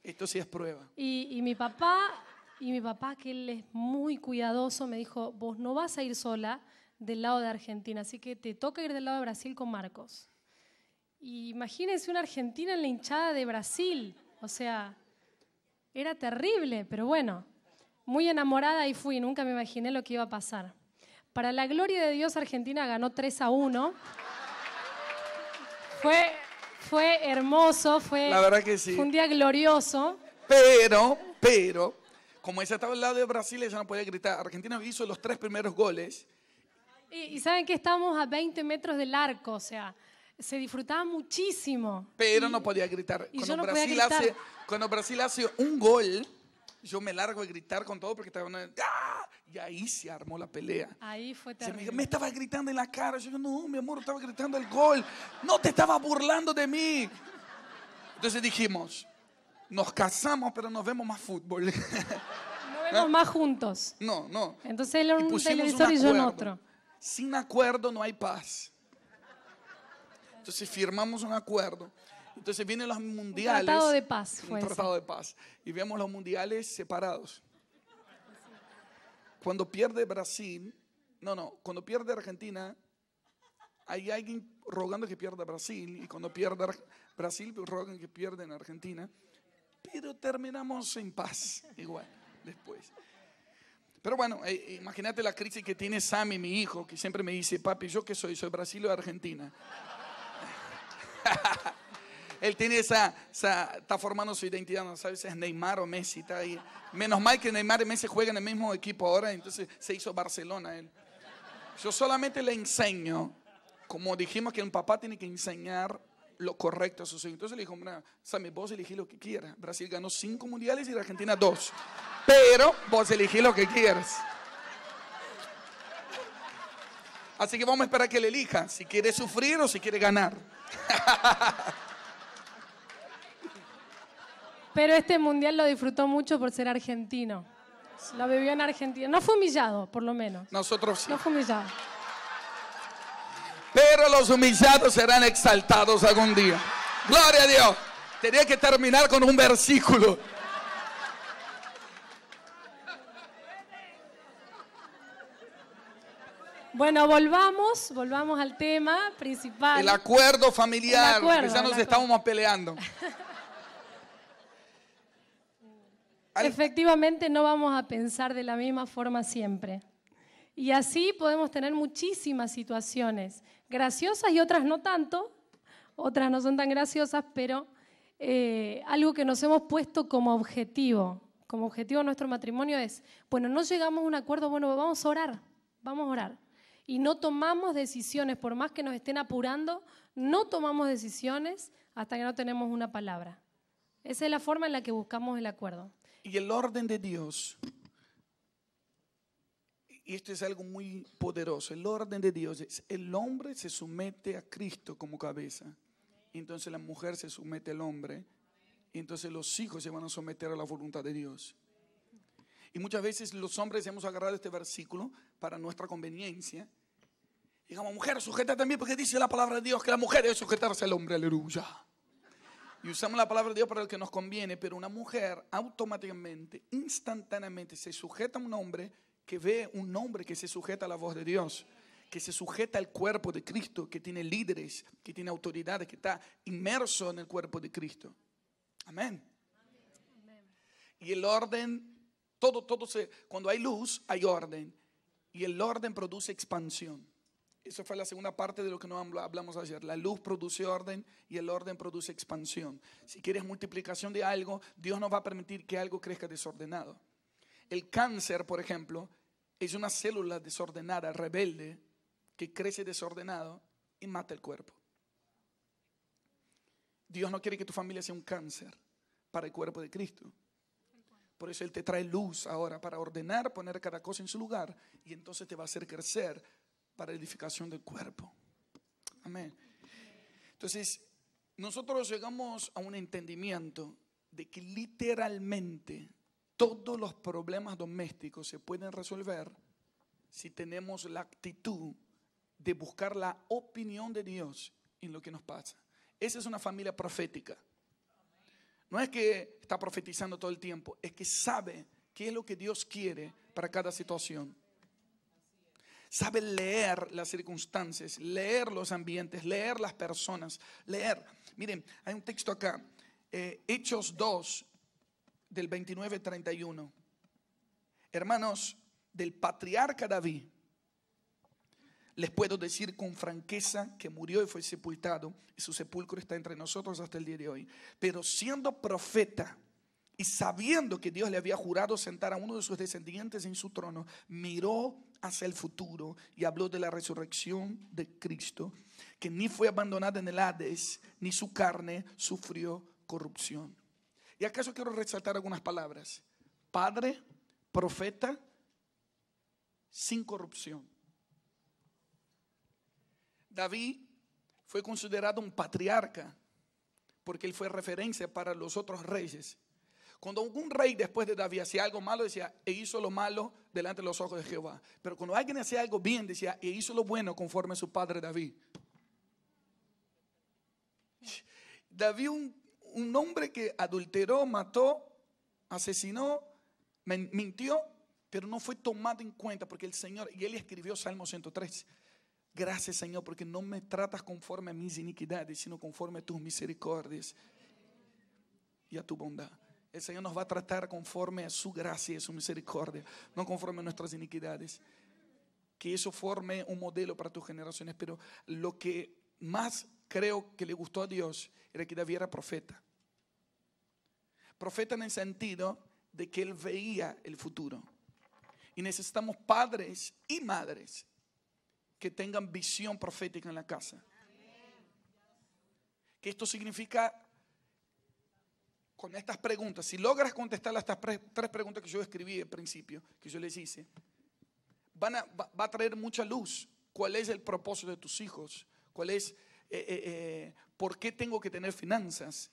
Esto sí es prueba. Y mi papá, que él es muy cuidadoso, me dijo, vos no vas a ir sola del lado de Argentina, así que te toca ir del lado de Brasil con Marcos. Y imagínense una Argentina en la hinchada de Brasil, o sea, era terrible, pero bueno, muy enamorada y fui, nunca me imaginé lo que iba a pasar. Para la gloria de Dios, Argentina ganó 3-1. Fue hermoso, la verdad que sí. Fue un día glorioso. Pero, como ella estaba al lado de Brasil, ella no podía gritar. Argentina hizo los 3 primeros goles. Y saben que estábamos a 20 metros del arco, o sea, se disfrutaba muchísimo. Pero no podía gritar. Cuando Brasil hace un gol, yo me largo a gritar con todo porque estaba ¡ah! Y ahí se armó la pelea. Ahí fue terrible. Me estaba gritando en la cara. Yo digo, no, mi amor, estaba gritando el gol. No te estaba burlando de mí. Entonces dijimos, nos casamos, pero nos vemos más fútbol. No vemos más juntos. No. Entonces él en un televisor y yo en otro. Sin acuerdo no hay paz. Entonces firmamos un acuerdo. Entonces vienen los mundiales. Un tratado de paz fue. Un tratado de paz. Y vemos los mundiales separados. Cuando pierde Brasil, cuando pierde Argentina, hay alguien rogando que pierda Brasil. Y cuando pierde Brasil, rogan que pierda en Argentina. Pero terminamos en paz, igual, después. Pero bueno, imagínate la crisis que tiene Sammy, mi hijo, que siempre me dice, papi, ¿yo qué soy? ¿Soy Brasil o Argentina? Él tiene está formando su identidad, no sabe si es Neymar o Messi. Está ahí. Menos mal que Neymar y Messi juegan en el mismo equipo ahora, entonces se hizo Barcelona él. Yo solamente le enseño, como dijimos que un papá tiene que enseñar lo correcto a sus hijos. Entonces le dijo, Sammy, vos elegí lo que quieras. Brasil ganó 5 mundiales y Argentina 2. Pero vos elegí lo que quieras. Así que vamos a esperar que él elija si quiere sufrir o si quiere ganar. Pero este mundial lo disfrutó mucho por ser argentino. Lo vivió en Argentina. No fue humillado, por lo menos. Nosotros sí. No fue humillado. Pero los humillados serán exaltados algún día. Gloria a Dios. Tenía que terminar con un versículo. Bueno, volvamos al tema principal. El acuerdo familiar, ya nos estábamos peleando. Efectivamente no vamos a pensar de la misma forma siempre. Y así podemos tener muchísimas situaciones graciosas y otras no tanto, otras no son tan graciosas, pero algo que nos hemos puesto como objetivo en nuestro matrimonio es, bueno, no llegamos a un acuerdo, bueno, vamos a orar. Y no tomamos decisiones, por más que nos estén apurando, no tomamos decisiones hasta que no tenemos una palabra. Esa es la forma en la que buscamos el acuerdo. Y el orden de Dios, y esto es algo muy poderoso, el orden de Dios es, el hombre se somete a Cristo como cabeza, y entonces la mujer se somete al hombre, y entonces los hijos se van a someter a la voluntad de Dios. Y muchas veces los hombres hemos agarrado este versículo para nuestra conveniencia. Y digamos, mujer, sujeta también, porque dice la palabra de Dios que la mujer debe sujetarse al hombre, aleluya. Y usamos la palabra de Dios para lo que nos conviene, pero una mujer automáticamente, instantáneamente se sujeta a un hombre que ve un hombre que se sujeta a la voz de Dios, que se sujeta al cuerpo de Cristo, que tiene líderes, que tiene autoridades, que está inmerso en el cuerpo de Cristo. Amén. Y el orden, cuando hay luz, hay orden. Y el orden produce expansión. Eso fue la segunda parte de lo que nos hablamos ayer. La luz produce orden y el orden produce expansión. Si quieres multiplicación de algo, Dios no va a permitir que algo crezca desordenado. El cáncer, por ejemplo, es una célula desordenada, rebelde, que crece desordenado y mata el cuerpo. Dios no quiere que tu familia sea un cáncer para el cuerpo de Cristo. Por eso Él te trae luz ahora para ordenar, poner cada cosa en su lugar, y entonces te va a hacer crecer para edificación del cuerpo. Amén. Entonces, nosotros llegamos a un entendimiento de que literalmente todos los problemas domésticos se pueden resolver si tenemos la actitud de buscar la opinión de Dios en lo que nos pasa. Esa es una familia profética. No es que está profetizando todo el tiempo, es que sabe qué es lo que Dios quiere para cada situación. Sabe leer las circunstancias, leer los ambientes, leer las personas, leer. Miren, hay un texto acá, Hechos 2, del 29 al 31. Hermanos, del patriarca David, les puedo decir con franqueza que murió y fue sepultado, y su sepulcro está entre nosotros hasta el día de hoy. Pero siendo profeta y sabiendo que Dios le había jurado sentar a uno de sus descendientes en su trono, miró hacia el futuro y habló de la resurrección de Cristo, que ni fue abandonada en el Hades, ni su carne sufrió corrupción. Y acaso quiero resaltar algunas palabras: padre, profeta, sin corrupción. David fue considerado un patriarca porque él fue referencia para los otros reyes. Cuando algún rey después de David hacía algo malo, decía, e hizo lo malo delante de los ojos de Jehová. Pero cuando alguien hacía algo bien, decía, e hizo lo bueno conforme a su padre David. David, un hombre que adulteró, mató, asesinó, mintió, pero no fue tomado en cuenta porque el Señor, y él escribió Salmo 103. Gracias, Señor, porque no me tratas conforme a mis iniquidades, sino conforme a tus misericordias y a tu bondad. El Señor nos va a tratar conforme a su gracia y a su misericordia, no conforme a nuestras iniquidades. Que eso forme un modelo para tus generaciones. Pero lo que más creo que le gustó a Dios era que David era profeta. Profeta en el sentido de que él veía el futuro. Y necesitamos padres y madres que tengan visión profética en la casa. Que esto significa, con estas preguntas, si logras contestar estas tres preguntas que yo escribí al principio, que yo les hice, va a traer mucha luz. ¿Cuál es el propósito de tus hijos? ¿Cuál es, por qué tengo que tener finanzas?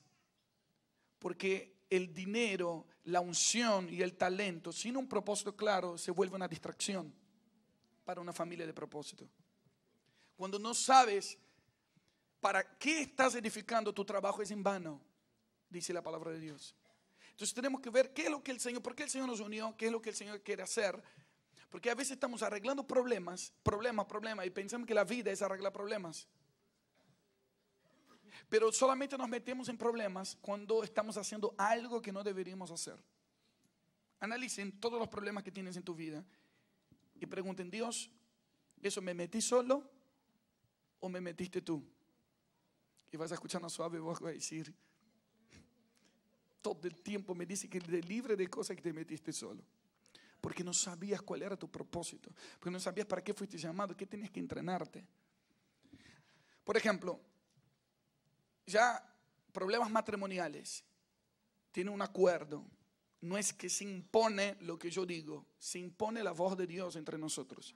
Porque el dinero, la unción y el talento, sin un propósito claro, se vuelve una distracción para una familia de propósito. Cuando no sabes para qué estás edificando, tu trabajo es en vano, dice la palabra de Dios. Entonces tenemos que ver qué es lo que el Señor, por qué el Señor nos unió, qué es lo que el Señor quiere hacer. Porque a veces estamos arreglando problemas, y pensamos que la vida es arreglar problemas. Pero solamente nos metemos en problemas cuando estamos haciendo algo que no deberíamos hacer. Analicen todos los problemas que tienes en tu vida y pregunten, Dios, ¿eso me metí solo o me metiste tú? Y vas a escuchar una suave voz que va a decir, todo el tiempo me dice que te libre de cosas que te metiste solo. Porque no sabías cuál era tu propósito. Porque no sabías para qué fuiste llamado, qué tenías que entrenarte. Por ejemplo, ya problemas matrimoniales. Tiene un acuerdo. No es que se impone lo que yo digo, se impone la voz de Dios entre nosotros.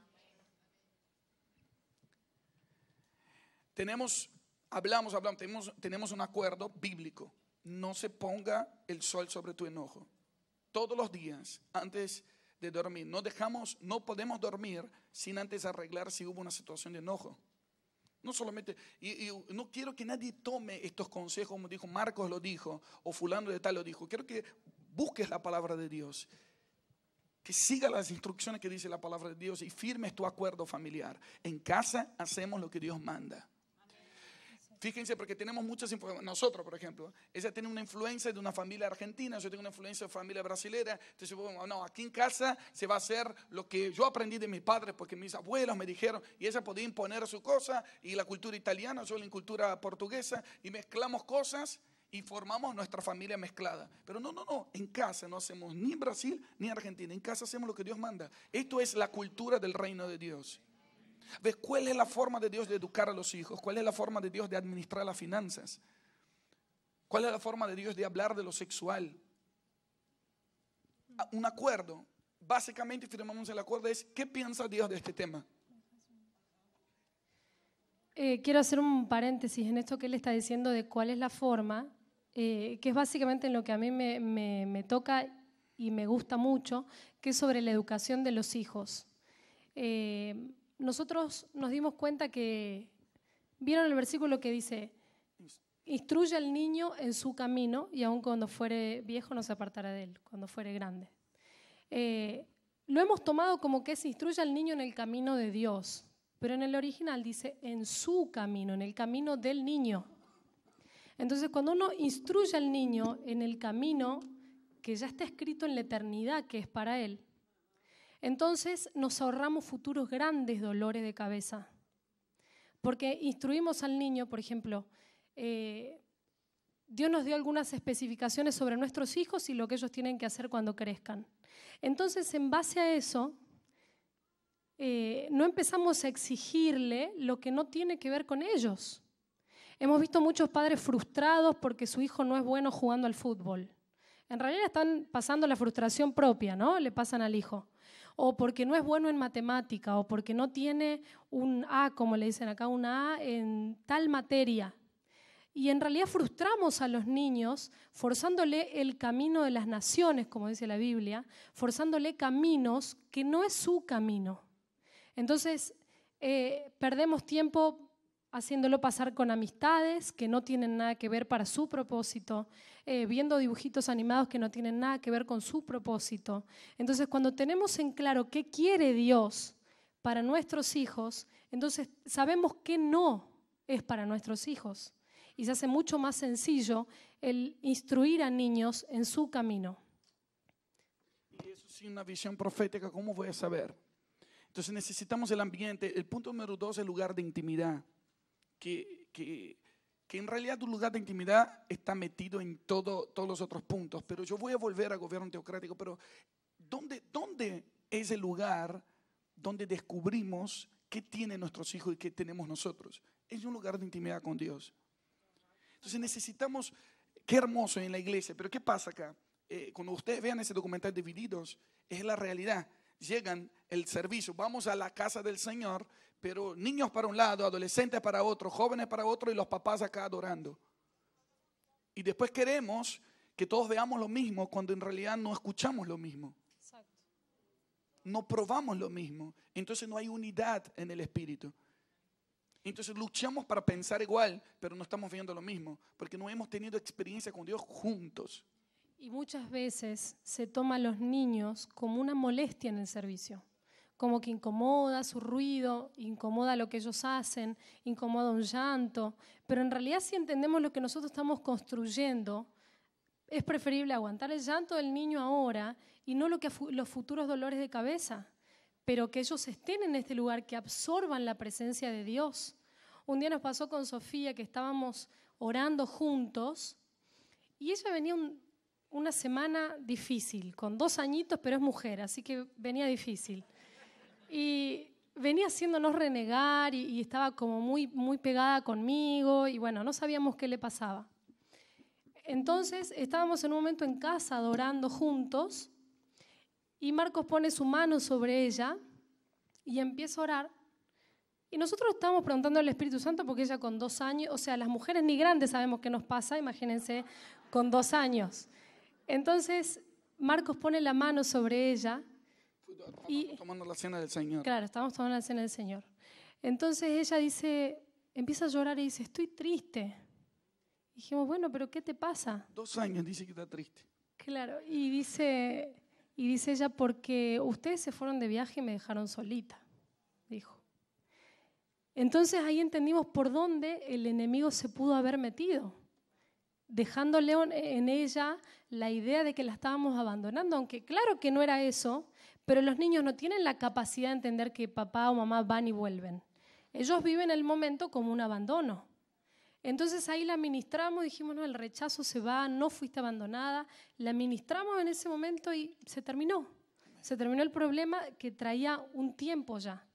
Tenemos un acuerdo bíblico. No se ponga el sol sobre tu enojo. Todos los días, antes de dormir, no podemos dormir sin antes arreglar si hubo una situación de enojo. No solamente, y no quiero que nadie tome estos consejos, como dijo Marcos lo dijo, o fulano de tal lo dijo. Quiero que busques la palabra de Dios, que siga las instrucciones que dice la palabra de Dios y firmes tu acuerdo familiar. En casa hacemos lo que Dios manda. Fíjense, porque tenemos muchas influencias. Nosotros, por ejemplo, ella tiene una influencia de una familia argentina, yo tengo una influencia de familia brasilera. Entonces, bueno, no, aquí en casa se va a hacer lo que yo aprendí de mis padres, porque mis abuelos me dijeron, y ella podía imponer su cosa, y la cultura italiana, yo la cultura portuguesa, y mezclamos cosas y formamos nuestra familia mezclada. Pero no, en casa no hacemos ni en Brasil ni en Argentina, en casa hacemos lo que Dios manda. Esto es la cultura del reino de Dios. ¿Ves cuál es la forma de Dios de educar a los hijos? ¿Cuál es la forma de Dios de administrar las finanzas? ¿Cuál es la forma de Dios de hablar de lo sexual? Un acuerdo. Básicamente firmamos el acuerdo, es ¿qué piensa Dios de este tema? Quiero hacer un paréntesis en esto que él está diciendo de cuál es la forma, que es básicamente en lo que a mí me toca y me gusta mucho, que es sobre la educación de los hijos. Nosotros nos dimos cuenta que, ¿vieron el versículo que dice? Instruye al niño en su camino y aun cuando fuere viejo no se apartará de él, cuando fuere grande. Lo hemos tomado como que es instruye al niño en el camino de Dios, pero en el original dice en su camino, en el camino del niño. Entonces, cuando uno instruye al niño en el camino que ya está escrito en la eternidad, que es para él, entonces nos ahorramos futuros grandes dolores de cabeza. Porque instruimos al niño, por ejemplo, Dios nos dio algunas especificaciones sobre nuestros hijos y lo que ellos tienen que hacer cuando crezcan. Entonces, en base a eso, no empezamos a exigirle lo que no tiene que ver con ellos. Hemos visto muchos padres frustrados porque su hijo no es bueno jugando al fútbol. En realidad están pasando la frustración propia, ¿no? Le pasan al hijo. O porque no es bueno en matemática, o porque no tiene un A, como le dicen acá, un A en tal materia. Y en realidad frustramos a los niños forzándole el camino de las naciones, como dice la Biblia, forzándole caminos que no es su camino. Entonces, perdemos tiempo haciéndolo pasar con amistades que no tienen nada que ver para su propósito, viendo dibujitos animados que no tienen nada que ver con su propósito. Entonces, cuando tenemos en claro qué quiere Dios para nuestros hijos, entonces sabemos qué no es para nuestros hijos. Y se hace mucho más sencillo el instruir a niños en su camino. Y eso sin una visión profética, ¿cómo voy a saber? Entonces necesitamos el ambiente. El punto número 2 es el lugar de intimidad. Que en realidad tu lugar de intimidad está metido en todos los otros puntos, pero yo voy a volver al gobierno teocrático, pero ¿dónde es el lugar donde descubrimos qué tienen nuestros hijos y qué tenemos nosotros? Es un lugar de intimidad con Dios. Entonces necesitamos, qué hermoso en la iglesia, pero ¿qué pasa acá? Cuando ustedes vean ese documental Divididos, es la realidad. Llegan el servicio, vamos a la casa del Señor, pero niños para un lado, adolescentes para otro, jóvenes para otro y los papás acá adorando. Y después queremos que todos veamos lo mismo cuando en realidad no escuchamos lo mismo. Exacto. No probamos lo mismo. Entonces no hay unidad en el espíritu. Entonces luchamos para pensar igual, pero no estamos viendo lo mismo, porque no hemos tenido experiencia con Dios juntos. Y muchas veces se toma a los niños como una molestia en el servicio. Como que incomoda su ruido, incomoda lo que ellos hacen, incomoda un llanto. Pero en realidad si entendemos lo que nosotros estamos construyendo, es preferible aguantar el llanto del niño ahora y no los futuros dolores de cabeza. pero que ellos estén en este lugar, que absorban la presencia de Dios. Un día nos pasó con Sofía que estábamos orando juntos y ella venía una semana difícil, con 2 añitos, pero es mujer, así que venía difícil. Y venía haciéndonos renegar y estaba como muy, muy pegada conmigo y bueno, no sabíamos qué le pasaba. Entonces estábamos en un momento en casa adorando juntos y Marcos pone su mano sobre ella y empieza a orar. Y nosotros estábamos preguntando al Espíritu Santo porque ella con 2 años, o sea, las mujeres ni grandes sabemos qué nos pasa, imagínense con 2 años. Entonces Marcos pone la mano sobre ella. Estábamos tomando la cena del Señor. Claro, estábamos tomando la cena del Señor. Entonces ella empieza a llorar y dice, estoy triste. Y dijimos, bueno, pero ¿qué te pasa? 2 años dice que está triste. Claro, y dice ella, porque ustedes se fueron de viaje y me dejaron solita, dijo. Entonces ahí entendimos por dónde el enemigo se pudo haber metido, dejándole en ella la idea de que la estábamos abandonando, aunque claro que no era eso, pero los niños no tienen la capacidad de entender que papá o mamá van y vuelven. Ellos viven el momento como un abandono. Entonces ahí la ministramos, dijimos, no, el rechazo se va, no fuiste abandonada. La ministramos en ese momento y se terminó. Se terminó el problema que traía un tiempo ya.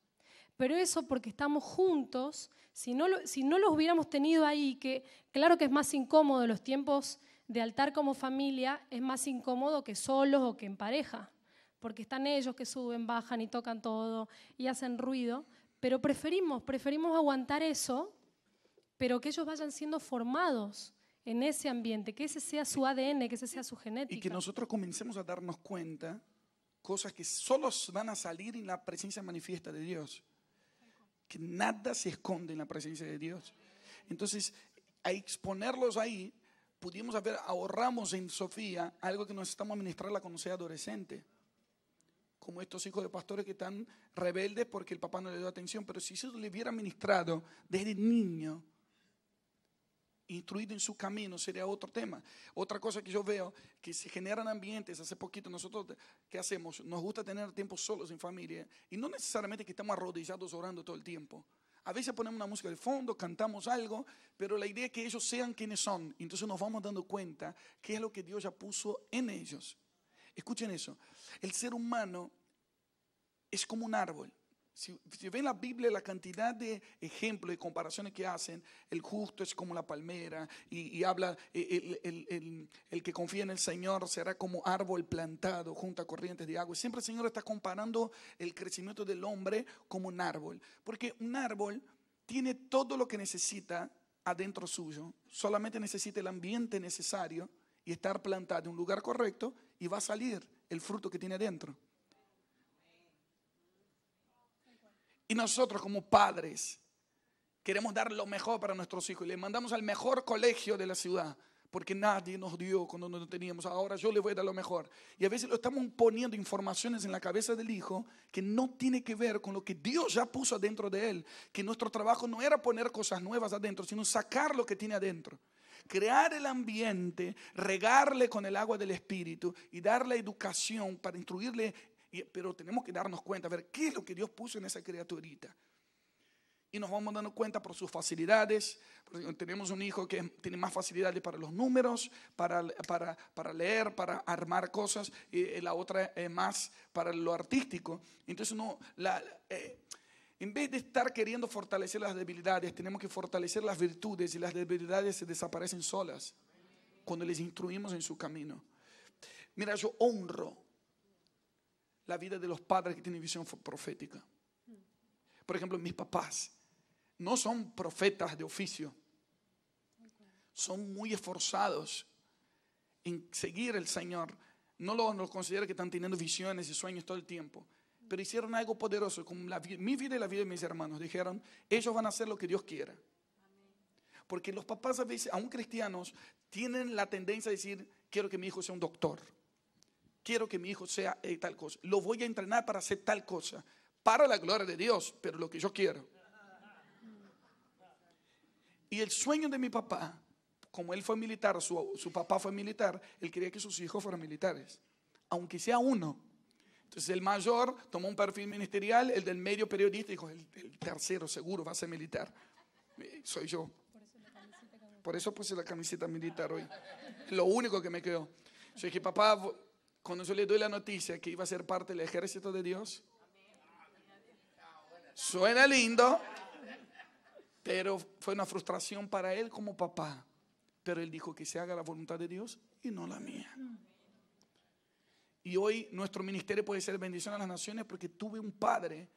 Pero eso porque estamos juntos, si no los hubiéramos tenido ahí, que claro que es más incómodo los tiempos de altar como familia, es más incómodo que solos o que en pareja, porque están ellos que suben, bajan y tocan todo y hacen ruido, pero preferimos aguantar eso, pero que ellos vayan siendo formados en ese ambiente, que ese sea su ADN, que ese sea su genética. Y que nosotros comencemos a darnos cuenta cosas que solo van a salir en la presencia manifiesta de Dios. Que nada se esconde en la presencia de Dios. Entonces, a exponerlos ahí, ahorramos en Sofía algo que nos estamos ministrando cuando sea adolescente. Como estos hijos de pastores que están rebeldes porque el papá no le dio atención. Pero si eso le hubiera ministrado desde niño, instruido en su camino, sería otro tema. Otra cosa que yo veo, que se generan ambientes. Hace poquito nosotros, ¿qué hacemos? Nos gusta tener tiempo solos en familia, y no necesariamente que estamos arrodillados orando todo el tiempo. A veces ponemos una música de fondo, cantamos algo, pero la idea es que ellos sean quienes son. Entonces nos vamos dando cuenta qué es lo que Dios ya puso en ellos. Escuchen eso, el ser humano es como un árbol. Si ven la Biblia, la cantidad de ejemplos y comparaciones que hacen, el justo es como la palmera, y habla, el que confía en el Señor será como árbol plantado junto a corrientes de agua. Siempre el Señor está comparando el crecimiento del hombre como un árbol, porque un árbol tiene todo lo que necesita adentro suyo, solamente necesita el ambiente necesario y estar plantado en un lugar correcto, y va a salir el fruto que tiene adentro. Y nosotros como padres queremos dar lo mejor para nuestros hijos y les mandamos al mejor colegio de la ciudad, porque nadie nos dio cuando no teníamos. Ahora yo le voy a dar lo mejor. Y a veces lo estamos poniendo informaciones en la cabeza del hijo que no tiene que ver con lo que Dios ya puso adentro de él. Que nuestro trabajo no era poner cosas nuevas adentro, sino sacar lo que tiene adentro. Crear el ambiente, regarle con el agua del Espíritu y darle educación para instruirle. Pero tenemos que darnos cuenta, a ver qué es lo que Dios puso en esa criaturita. Y nos vamos dando cuenta por sus facilidades. Tenemos un hijo que tiene más facilidades para los números, para leer, para armar cosas. Y la otra más para lo artístico. Entonces en vez de estar queriendo fortalecer las debilidades, tenemos que fortalecer las virtudes, y las debilidades se desaparecen solas cuando les instruimos en su camino. Mira, yo honro la vida de los padres que tienen visión profética. Por ejemplo, mis papás no son profetas de oficio. Son muy esforzados en seguir al Señor. No lo considero que están teniendo visiones y sueños todo el tiempo. Pero hicieron algo poderoso, como mi vida y la vida de mis hermanos. Dijeron, ellos van a hacer lo que Dios quiera. Porque los papás a veces, aún cristianos, tienen la tendencia a decir, quiero que mi hijo sea un doctor. Quiero que mi hijo sea tal cosa. Lo voy a entrenar para hacer tal cosa. Para la gloria de Dios, pero lo que yo quiero. Y el sueño de mi papá, como él fue militar, su papá fue militar, él quería que sus hijos fueran militares. Aunque sea uno. Entonces el mayor tomó un perfil ministerial, el del medio periodista, dijo, el tercero seguro va a ser militar. Soy yo. Por eso puse la camiseta militar hoy. Lo único que me quedó. Yo dije, papá, cuando yo le doy la noticia que iba a ser parte del ejército de Dios, suena lindo, pero fue una frustración para él como papá. Pero él dijo que se haga la voluntad de Dios y no la mía. Y hoy nuestro ministerio puede ser bendición a las naciones porque tuve un padre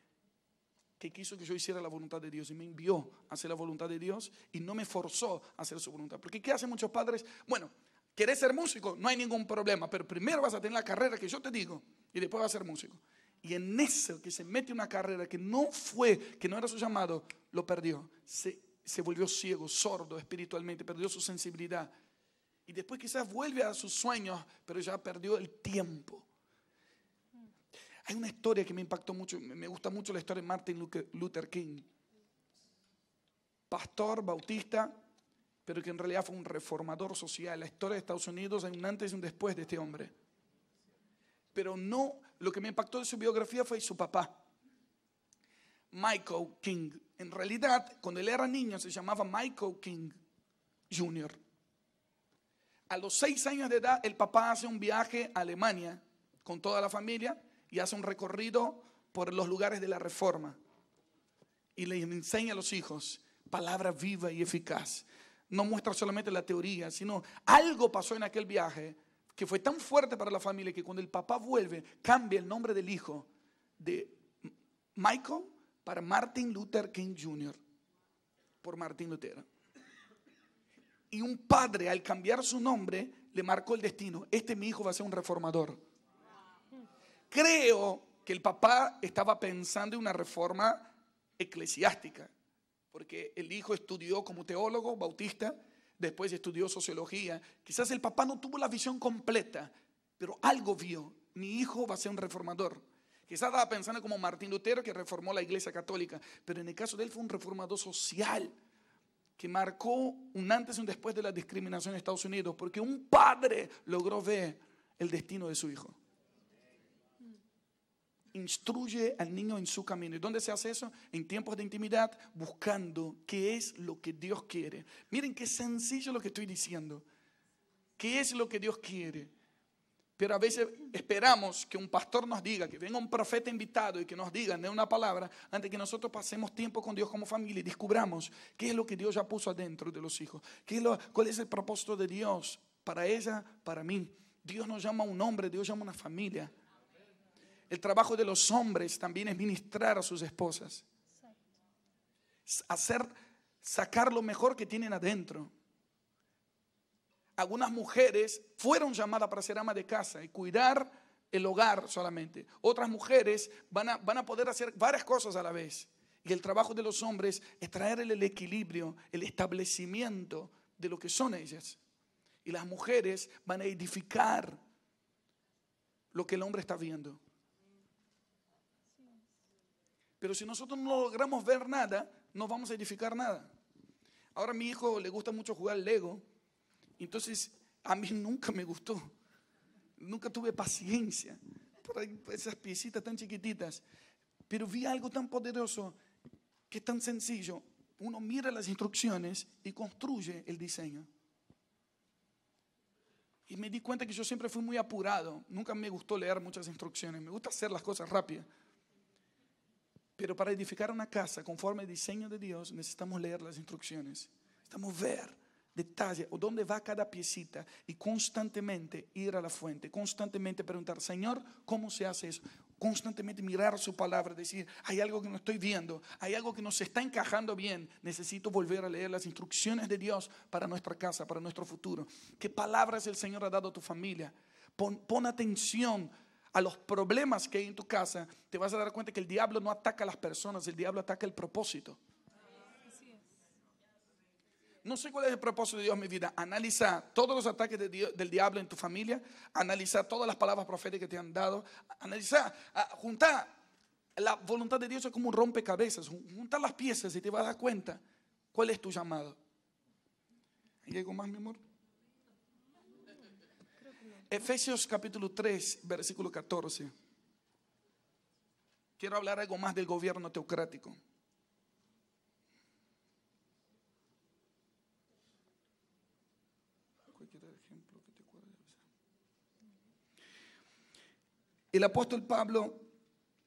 que quiso que yo hiciera la voluntad de Dios y me envió a hacer la voluntad de Dios y no me forzó a hacer su voluntad. Porque ¿qué hacen muchos padres? Bueno, ¿querés ser músico? No hay ningún problema, pero primero vas a tener la carrera que yo te digo y después vas a ser músico. Y en eso que se mete una carrera que no era su llamado, lo perdió. Se volvió ciego, sordo espiritualmente, perdió su sensibilidad. Y después quizás vuelve a sus sueños, pero ya perdió el tiempo. Hay una historia que me impactó mucho, me gusta mucho la historia de Martin Luther King. Pastor bautista, pero que en realidad fue un reformador social. La historia de Estados Unidos hay un antes y un después de este hombre. Pero no, lo que me impactó de su biografía fue su papá, Michael King. En realidad, cuando él era niño se llamaba Michael King Jr. A los 6 años de edad, el papá hace un viaje a Alemania con toda la familia y hace un recorrido por los lugares de la Reforma. Y les enseña a los hijos palabra viva y eficaz. No muestra solamente la teoría, sino algo pasó en aquel viaje que fue tan fuerte para la familia que cuando el papá vuelve, cambia el nombre del hijo de Michael para Martin Luther King Jr. por Martín Lutero. Y un padre, al cambiar su nombre, le marcó el destino. Mi hijo va a ser un reformador. Creo que el papá estaba pensando en una reforma eclesiástica, porque el hijo estudió como teólogo bautista, después estudió sociología. Quizás el papá no tuvo la visión completa, pero algo vio. Mi hijo va a ser un reformador. Quizás estaba pensando como Martín Lutero, que reformó la Iglesia Católica, pero en el caso de él fue un reformador social, que marcó un antes y un después de la discriminación en Estados Unidos, porque un padre logró ver el destino de su hijo. Instruye al niño en su camino. ¿Y dónde se hace eso? En tiempos de intimidad, buscando qué es lo que Dios quiere. Miren qué sencillo lo que estoy diciendo. ¿Qué es lo que Dios quiere? Pero a veces esperamos que un pastor nos diga, que venga un profeta invitado y que nos diga de una palabra, antes que nosotros pasemos tiempo con Dios como familia y descubramos qué es lo que Dios ya puso adentro de los hijos. ¿Cuál es el propósito de Dios para ella, para mí? Dios nos llama a un hombre, Dios llama a una familia. El trabajo de los hombres también es ministrar a sus esposas. Sacar lo mejor que tienen adentro. Algunas mujeres fueron llamadas para ser ama de casa y cuidar el hogar solamente. Otras mujeres van a poder hacer varias cosas a la vez. Y el trabajo de los hombres es traer el equilibrio, el establecimiento de lo que son ellas. Y las mujeres van a edificar lo que el hombre está viendo. Pero si nosotros no logramos ver nada, no vamos a edificar nada. Ahora a mi hijo le gusta mucho jugar Lego. Entonces a mí nunca me gustó. Nunca tuve paciencia por esas piecitas tan chiquititas. Pero vi algo tan poderoso, que es tan sencillo. Uno mira las instrucciones y construye el diseño. Y me di cuenta que yo siempre fui muy apurado. Nunca me gustó leer muchas instrucciones. Me gusta hacer las cosas rápidas. Pero para edificar una casa conforme al diseño de Dios necesitamos leer las instrucciones. Necesitamos ver detalle o dónde va cada piecita y constantemente ir a la fuente. Constantemente preguntar, Señor, ¿cómo se hace eso? Constantemente mirar su palabra, decir, hay algo que no estoy viendo, hay algo que no se está encajando bien. Necesito volver a leer las instrucciones de Dios para nuestra casa, para nuestro futuro. ¿Qué palabras el Señor ha dado a tu familia? Pon atención a los problemas que hay en tu casa. Te vas a dar cuenta que el diablo no ataca a las personas, el diablo ataca el propósito. No sé cuál es el propósito de Dios en mi vida. Analiza todos los ataques del diablo en tu familia. Analiza todas las palabras proféticas que te han dado. Analiza, juntar. La voluntad de Dios es como un rompecabezas. Juntar las piezas y te vas a dar cuenta cuál es tu llamado. ¿Hay algo más, mi amor? Efesios capítulo 3, versículo 14. quiero hablar algo más del gobierno teocrático. El apóstol Pablo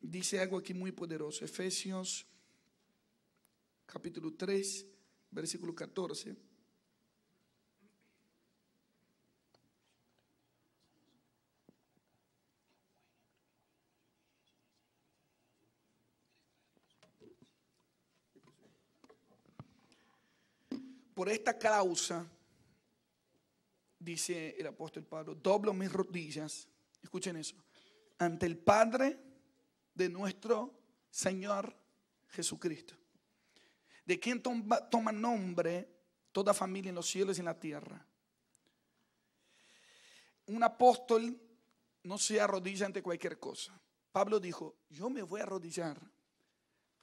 dice algo aquí muy poderoso. Efesios capítulo 3, versículo 14. Por esta causa, dice el apóstol Pablo, doblo mis rodillas, escuchen eso, ante el Padre de nuestro Señor Jesucristo, de quien toma nombre toda familia en los cielos y en la tierra. Un apóstol no se arrodilla ante cualquier cosa. Pablo dijo, yo me voy a arrodillar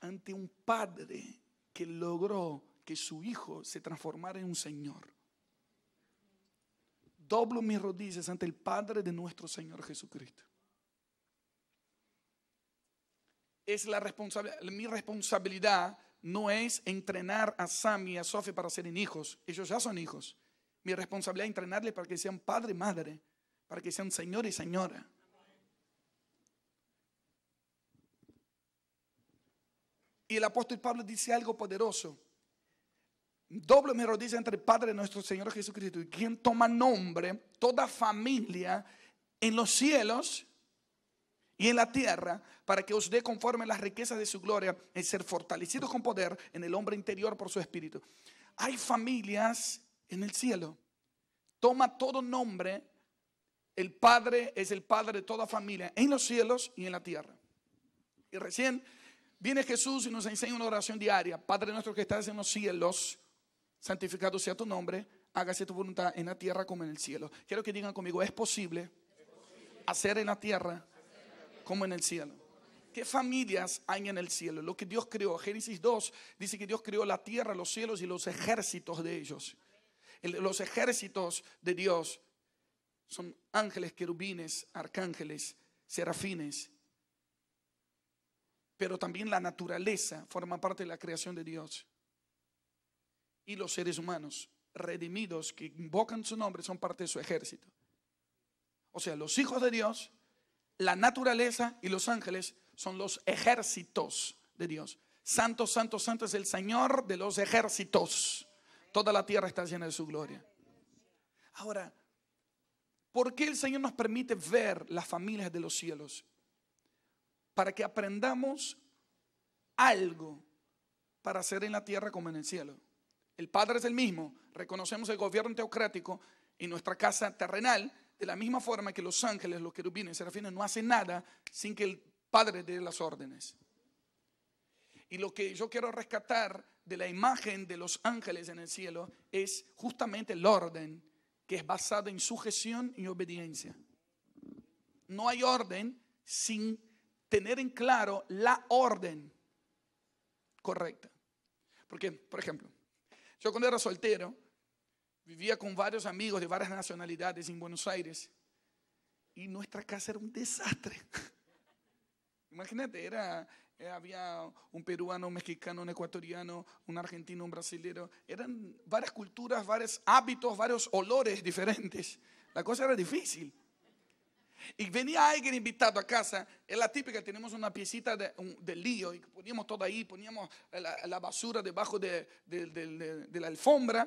ante un padre que logró que su hijo se transformara en un Señor. Doblo mis rodillas ante el Padre de nuestro Señor Jesucristo. Es mi responsabilidad no es entrenar a Sammy y a Sophie para ser hijos. Ellos ya son hijos. Mi responsabilidad es entrenarles para que sean padre y madre, para que sean señor y señora. Y el apóstol Pablo dice algo poderoso. Doblo mis rodillas ante el Padre de nuestro Señor Jesucristo, y quien toma nombre toda familia en los cielos y en la tierra, para que os dé conforme a las riquezas de su gloria, en ser fortalecidos con poder en el hombre interior por su espíritu. Hay familias en el cielo. Toma todo nombre. El Padre es el Padre de toda familia en los cielos y en la tierra. Y recién viene Jesús y nos enseña una oración diaria. Padre nuestro que estás en los cielos, santificado sea tu nombre, hágase tu voluntad en la tierra como en el cielo. Quiero que digan conmigo, es posible hacer en la tierra como en el cielo. ¿Qué familias hay en el cielo? Lo que Dios creó. Génesis 2 dice que Dios creó la tierra, los cielos y los ejércitos de ellos. Los ejércitos de Dios son ángeles, querubines, arcángeles, serafines. Pero también la naturaleza forma parte de la creación de Dios. Y los seres humanos redimidos que invocan su nombre son parte de su ejército. O sea, los hijos de Dios, la naturaleza y los ángeles son los ejércitos de Dios. Santo, santo, santo es el Señor de los ejércitos. Toda la tierra está llena de su gloria. Ahora, ¿por qué el Señor nos permite ver las familias de los cielos? Para que aprendamos algo para hacer en la tierra como en el cielo. El Padre es el mismo. Reconocemos el gobierno teocrático en nuestra casa terrenal, de la misma forma que los ángeles, los querubines, serafines no hacen nada sin que el Padre dé las órdenes. Y lo que yo quiero rescatar de la imagen de los ángeles en el cielo es justamente el orden, que es basado en sujeción y obediencia. No hay orden sin tener en claro la orden correcta. Porque, por ejemplo, yo cuando era soltero, vivía con varios amigos de varias nacionalidades en Buenos Aires y nuestra casa era un desastre. Imagínate, había un peruano, un mexicano, un ecuatoriano, un argentino, un brasilero. Eran varias culturas, varios hábitos, varios olores diferentes. La cosa era difícil. Y venía alguien invitado a casa, es la típica, tenemos una piecita de lío y poníamos todo ahí, poníamos la basura debajo de la alfombra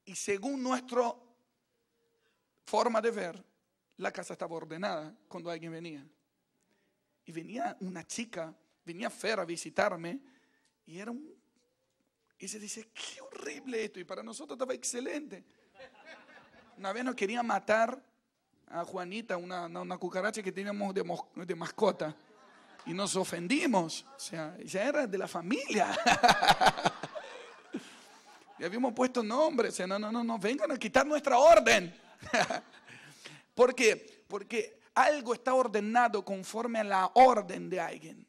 y según nuestra forma de ver, la casa estaba ordenada cuando alguien venía. Y venía una chica, venía Fer a visitarme y se dice, qué horrible esto, y para nosotros estaba excelente. Una vez nos querían matar a Juanita, una cucaracha que teníamos de mascota. Y nos ofendimos. O sea, ella era de la familia. Y habíamos puesto nombre. O sea, no, vengan a quitar nuestra orden. ¿Por qué? Porque algo está ordenado conforme a la orden de alguien.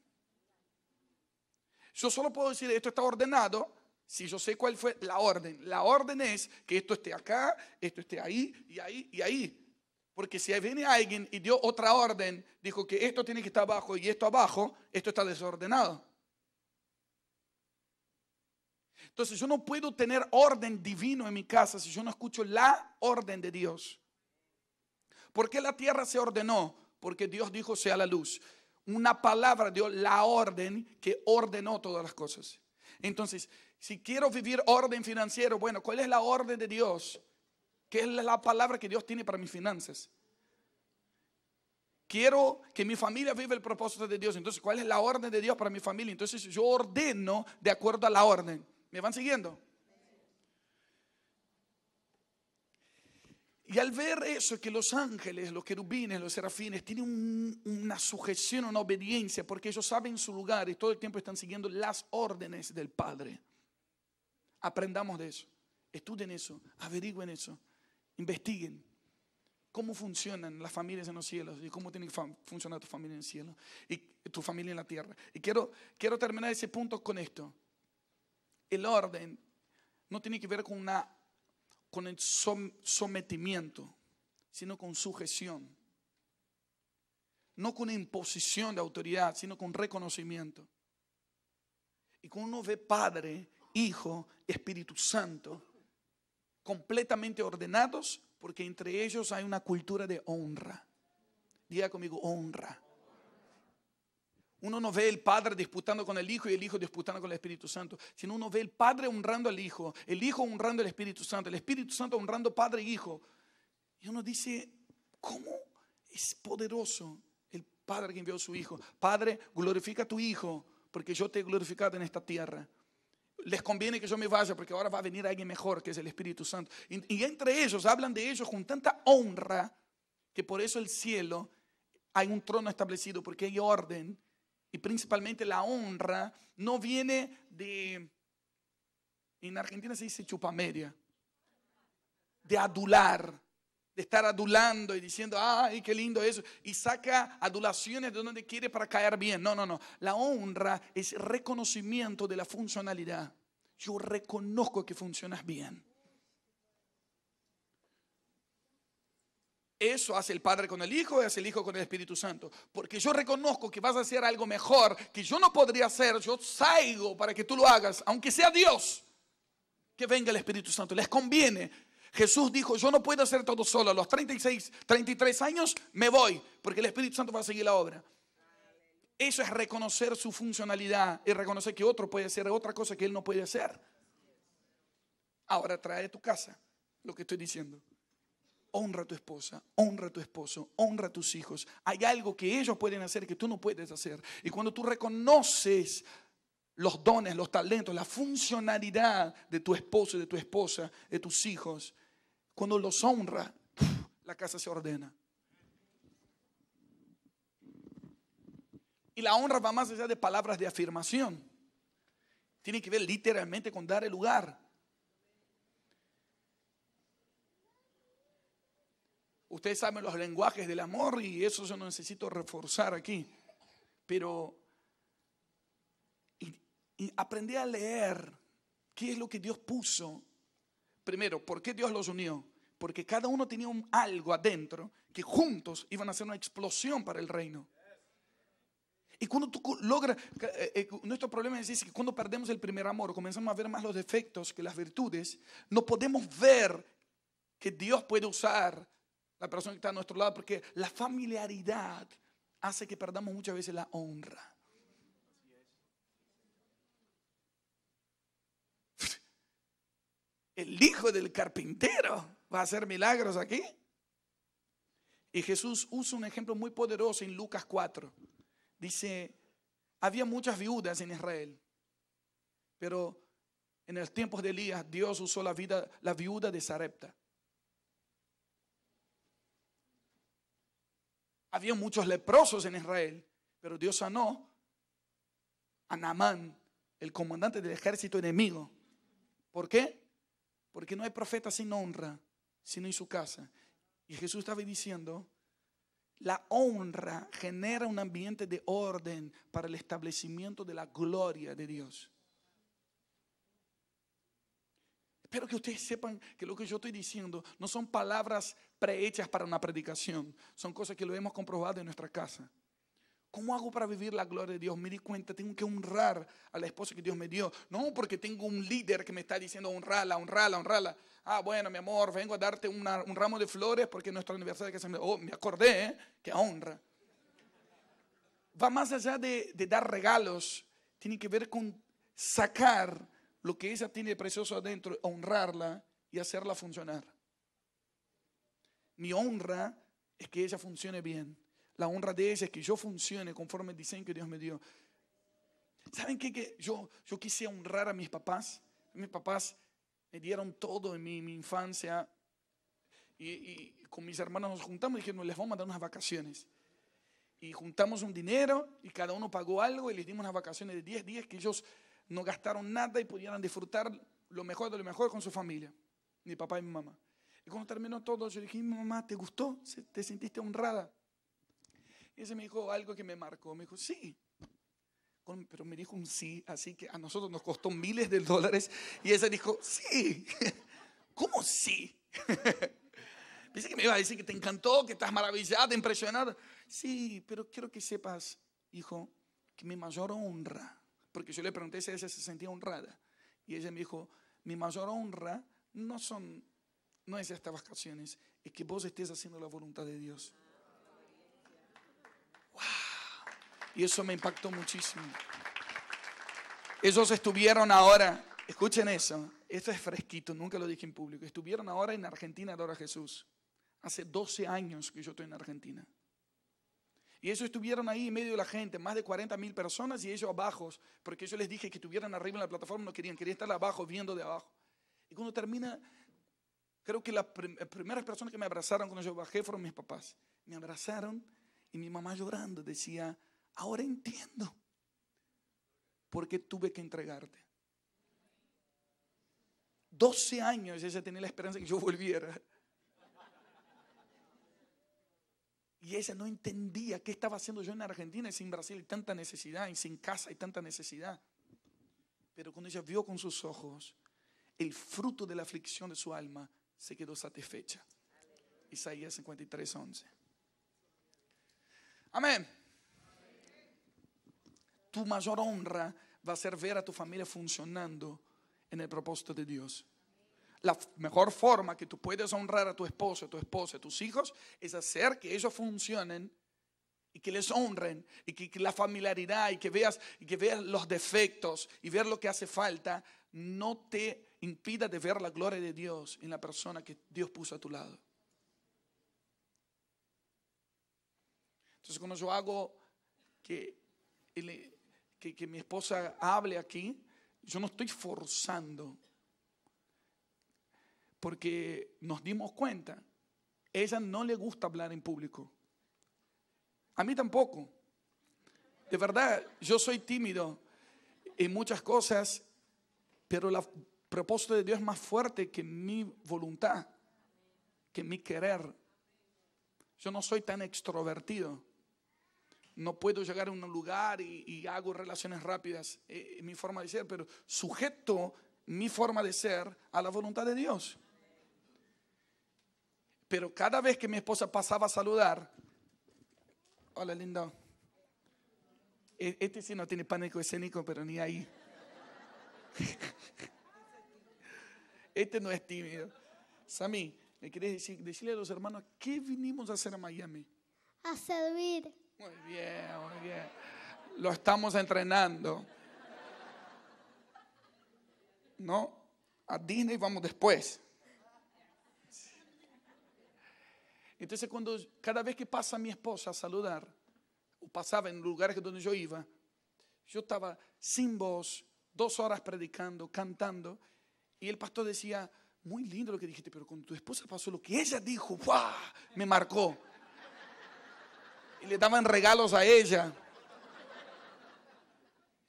Yo solo puedo decir esto está ordenado si yo sé cuál fue la orden. La orden es que esto esté acá, esto esté ahí y ahí y ahí. Porque si viene alguien y dio otra orden, dijo que esto tiene que estar abajo y esto abajo, esto está desordenado. Entonces yo no puedo tener orden divino en mi casa si yo no escucho la orden de Dios. ¿Por qué la tierra se ordenó? Porque Dios dijo sea la luz. Una palabra dio la orden que ordenó todas las cosas. Entonces, si quiero vivir orden financiero, bueno, ¿cuál es la orden de Dios? ¿Qué es la palabra que Dios tiene para mis finanzas? Quiero que mi familia viva el propósito de Dios. Entonces, ¿cuál es la orden de Dios para mi familia? Entonces, yo ordeno de acuerdo a la orden. ¿Me van siguiendo? Y al ver eso, que los ángeles, los querubines, los serafines tienen una sujeción, una obediencia, porque ellos saben su lugar y todo el tiempo están siguiendo las órdenes del Padre. Aprendamos de eso, estudien eso, averigüen eso, investiguen cómo funcionan las familias en los cielos y cómo tiene que funcionar tu familia en el cielo y tu familia en la tierra. Y quiero terminar ese punto con esto. El orden no tiene que ver con el sometimiento, sino con sujeción. No con imposición de autoridad, sino con reconocimiento. Y cuando uno ve Padre, Hijo, Espíritu Santo, completamente ordenados, porque entre ellos hay una cultura de honra. Diga conmigo, honra. Uno no ve el Padre disputando con el Hijo y el Hijo disputando con el Espíritu Santo, sino uno ve el Padre honrando al Hijo, el Hijo honrando al Espíritu Santo honrando Padre e Hijo. Y uno dice, ¿cómo es poderoso el Padre que envió a su Hijo? Padre, glorifica a tu Hijo, porque yo te he glorificado en esta tierra. Les conviene que yo me vaya, porque ahora va a venir alguien mejor, que es el Espíritu Santo. Y entre ellos, hablan de ellos con tanta honra, que por eso el cielo hay un trono establecido, porque hay orden. Y principalmente la honra no viene de, en Argentina se dice chupamedia, de adular, de estar adulando y diciendo, ay, qué lindo eso, y saca adulaciones de donde quiere para caer bien. No. La honra es reconocimiento de la funcionalidad. Yo reconozco que funcionas bien. Eso hace el Padre con el Hijo y hace el Hijo con el Espíritu Santo. Porque yo reconozco que vas a hacer algo mejor que yo no podría hacer. Yo salgo para que tú lo hagas, aunque sea Dios. Que venga el Espíritu Santo. Les conviene. Jesús dijo, yo no puedo hacer todo solo. A los 33 años me voy, porque el Espíritu Santo va a seguir la obra. Eso es reconocer su funcionalidad y reconocer que otro puede hacer otra cosa que él no puede hacer. Ahora trae a tu casa lo que estoy diciendo. Honra a tu esposa, honra a tu esposo, honra a tus hijos. Hay algo que ellos pueden hacer que tú no puedes hacer. Y cuando tú reconoces los dones, los talentos, la funcionalidad de tu esposo, de tu esposa, de tus hijos, cuando los honra, la casa se ordena. Y la honra va más allá de palabras de afirmación. Tiene que ver literalmente con dar el lugar. Ustedes saben los lenguajes del amor y eso yo no necesito reforzar aquí. Pero y aprendí a leer qué es lo que Dios puso. Primero, ¿por qué Dios los unió? Porque cada uno tenía algo adentro que juntos iban a hacer una explosión para el reino. Y cuando tú logras, nuestro problema es que cuando perdemos el primer amor, comenzamos a ver más los defectos que las virtudes, no podemos ver que Dios puede usar la persona que está a nuestro lado, porque la familiaridad hace que perdamos muchas veces la honra. El hijo del carpintero va a hacer milagros aquí. Y Jesús usa un ejemplo muy poderoso en Lucas 4. Dice, había muchas viudas en Israel, pero en los tiempos de Elías Dios usó la viuda de Sarepta. Había muchos leprosos en Israel, pero Dios sanó a Naamán, el comandante del ejército enemigo. ¿Por qué? Porque no hay profeta sin honra, sino en su casa. Y Jesús estaba diciendo, la honra genera un ambiente de orden para el establecimiento de la gloria de Dios. Espero que ustedes sepan que lo que yo estoy diciendo no son palabras prehechas para una predicación. Son cosas que lo hemos comprobado en nuestra casa. ¿Cómo hago para vivir la gloria de Dios? Me di cuenta, tengo que honrar a la esposa que Dios me dio. No porque tengo un líder que me está diciendo honrala, honrala, honrala. Ah, bueno, mi amor, vengo a darte un ramo de flores porque es nuestro aniversario de casamiento. Oh, me acordé, que honra. Va más allá de dar regalos. Tiene que ver con sacar lo que ella tiene de precioso adentro, honrarla y hacerla funcionar. Mi honra es que ella funcione bien. La honra de ella es que yo funcione conforme el diseño que Dios me dio. ¿Saben qué? Que yo quise honrar a mis papás. Mis papás me dieron todo en mi infancia. Y con mis hermanos nos juntamos y dijimos, les vamos a dar unas vacaciones. Y juntamos un dinero y cada uno pagó algo y les dimos unas vacaciones de 10 días que ellos no gastaron nada y pudieran disfrutar lo mejor de lo mejor con su familia, mi papá y mi mamá. Y cuando terminó todo, yo dije, mamá, ¿te gustó? ¿Te sentiste honrada? Y ese me dijo algo que me marcó. Me dijo, sí. Pero me dijo un sí, así que a nosotros nos costó miles de dólares. Y ella dijo, sí. ¿Cómo sí? Pensé que me iba a decir que te encantó, que estás maravillada, impresionada. Sí, pero quiero que sepas, hijo, que mi mayor honra, porque yo le pregunté si ella se sentía honrada, y ella me dijo, mi mayor honra no es estas vacaciones, es que vos estés haciendo la voluntad de Dios. Wow. Y eso me impactó muchísimo. Ellos estuvieron ahora, escuchen eso, esto es fresquito, nunca lo dije en público, estuvieron ahora en Argentina, Adora a Jesús. Hace 12 años que yo estoy en Argentina. Y ellos estuvieron ahí en medio de la gente, más de 40.000 personas, y ellos abajo, porque yo les dije que estuvieran arriba en la plataforma, no querían estar abajo, viendo de abajo. Y cuando termina, creo que las primeras personas que me abrazaron cuando yo bajé fueron mis papás. Me abrazaron y mi mamá llorando decía, ahora entiendo por qué tuve que entregarte. 12 años ella tenía la esperanza de que yo volviera. Y ella no entendía qué estaba haciendo yo en Argentina y sin Brasil y tanta necesidad, y sin casa y tanta necesidad. Pero cuando ella vio con sus ojos el fruto de la aflicción de su alma, se quedó satisfecha. Isaías 53:11. Amén. Tu mayor honra va a ser ver a tu familia funcionando en el propósito de Dios. La mejor forma que tú puedes honrar a tu esposa, a tus hijos, es hacer que ellos funcionen y que les honren y que la familiaridad y que veas los defectos y ver lo que hace falta no te impida de ver la gloria de Dios en la persona que Dios puso a tu lado. Entonces cuando yo hago que mi esposa hable aquí, yo no estoy forzando. Porque nos dimos cuenta, ella no le gusta hablar en público. A mí tampoco. De verdad, yo soy tímido en muchas cosas, pero el propósito de Dios es más fuerte que mi voluntad, que mi querer. Yo no soy tan extrovertido. No puedo llegar a un lugar y hago relaciones rápidas, mi forma de ser, pero sujeto mi forma de ser a la voluntad de Dios. Pero cada vez que mi esposa pasaba a saludar, hola lindo, este sí no tiene pánico escénico, pero ni ahí. Este no es tímido. Sammy, ¿me quieres decirle a los hermanos qué vinimos a hacer a Miami? A servir. Muy bien, muy bien. Lo estamos entrenando. ¿No? A Disney vamos después. Entonces cada vez que pasa mi esposa a saludar, o pasaba en lugares donde yo iba, yo estaba sin voz, 2 horas predicando, cantando, y el pastor decía, muy lindo lo que dijiste, pero cuando tu esposa pasó lo que ella dijo, ¡wow! Me marcó. Y le daban regalos a ella.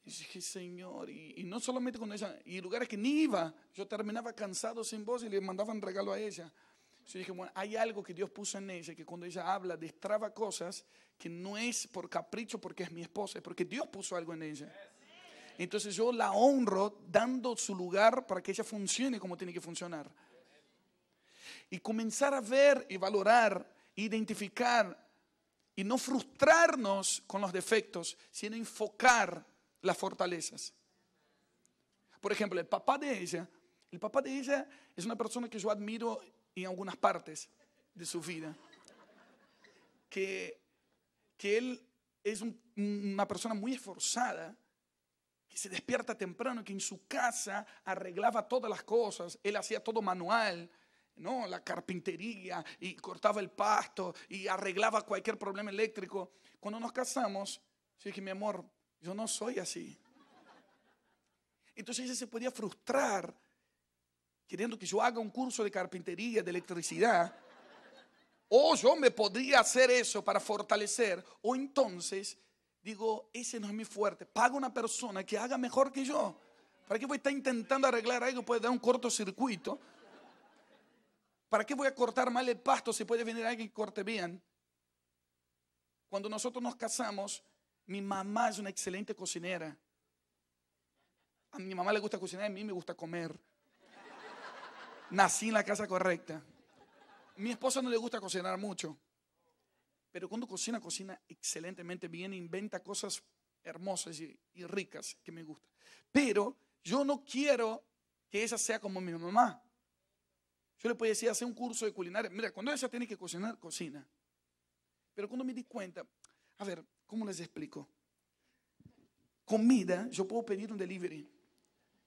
Y dije, Señor, y no solamente con ella, y lugares que ni iba, yo terminaba cansado sin voz y le mandaban regalo a ella. Yo dije, bueno, hay algo que Dios puso en ella, que cuando ella habla, destraba cosas que no es por capricho, porque es mi esposa, es porque Dios puso algo en ella. Entonces yo la honro dando su lugar para que ella funcione como tiene que funcionar. Y comenzar a ver y valorar, identificar y no frustrarnos con los defectos, sino enfocar las fortalezas. Por ejemplo, el papá de ella es una persona que yo admiro en algunas partes de su vida. Que él es una persona muy esforzada, que se despierta temprano, que en su casa arreglaba todas las cosas. Él hacía todo manual, ¿no? La carpintería, y cortaba el pasto, y arreglaba cualquier problema eléctrico. Cuando nos casamos, yo dije, mi amor, yo no soy así. Entonces ella se podía frustrar queriendo que yo haga un curso de carpintería, de electricidad. O yo me podría hacer eso para fortalecer. O entonces digo, ese no es mi fuerte. Pago a una persona que haga mejor que yo. ¿Para qué voy a estar intentando arreglar algo que puede dar un cortocircuito? ¿Para qué voy a cortar mal el pasto si puede venir alguien que corte bien? Cuando nosotros nos casamos, mi mamá es una excelente cocinera. A mi mamá le gusta cocinar, a mí me gusta comer. Nací en la casa correcta. Mi esposa no le gusta cocinar mucho, pero cuando cocina, cocina excelentemente bien, inventa cosas hermosas y ricas que me gustan. Pero yo no quiero que ella sea como mi mamá. Yo le podía decir, hacer un curso de culinaria. Mira, cuando ella tiene que cocinar, cocina. Pero cuando me di cuenta, a ver, ¿cómo les explico? Comida, yo puedo pedir un delivery,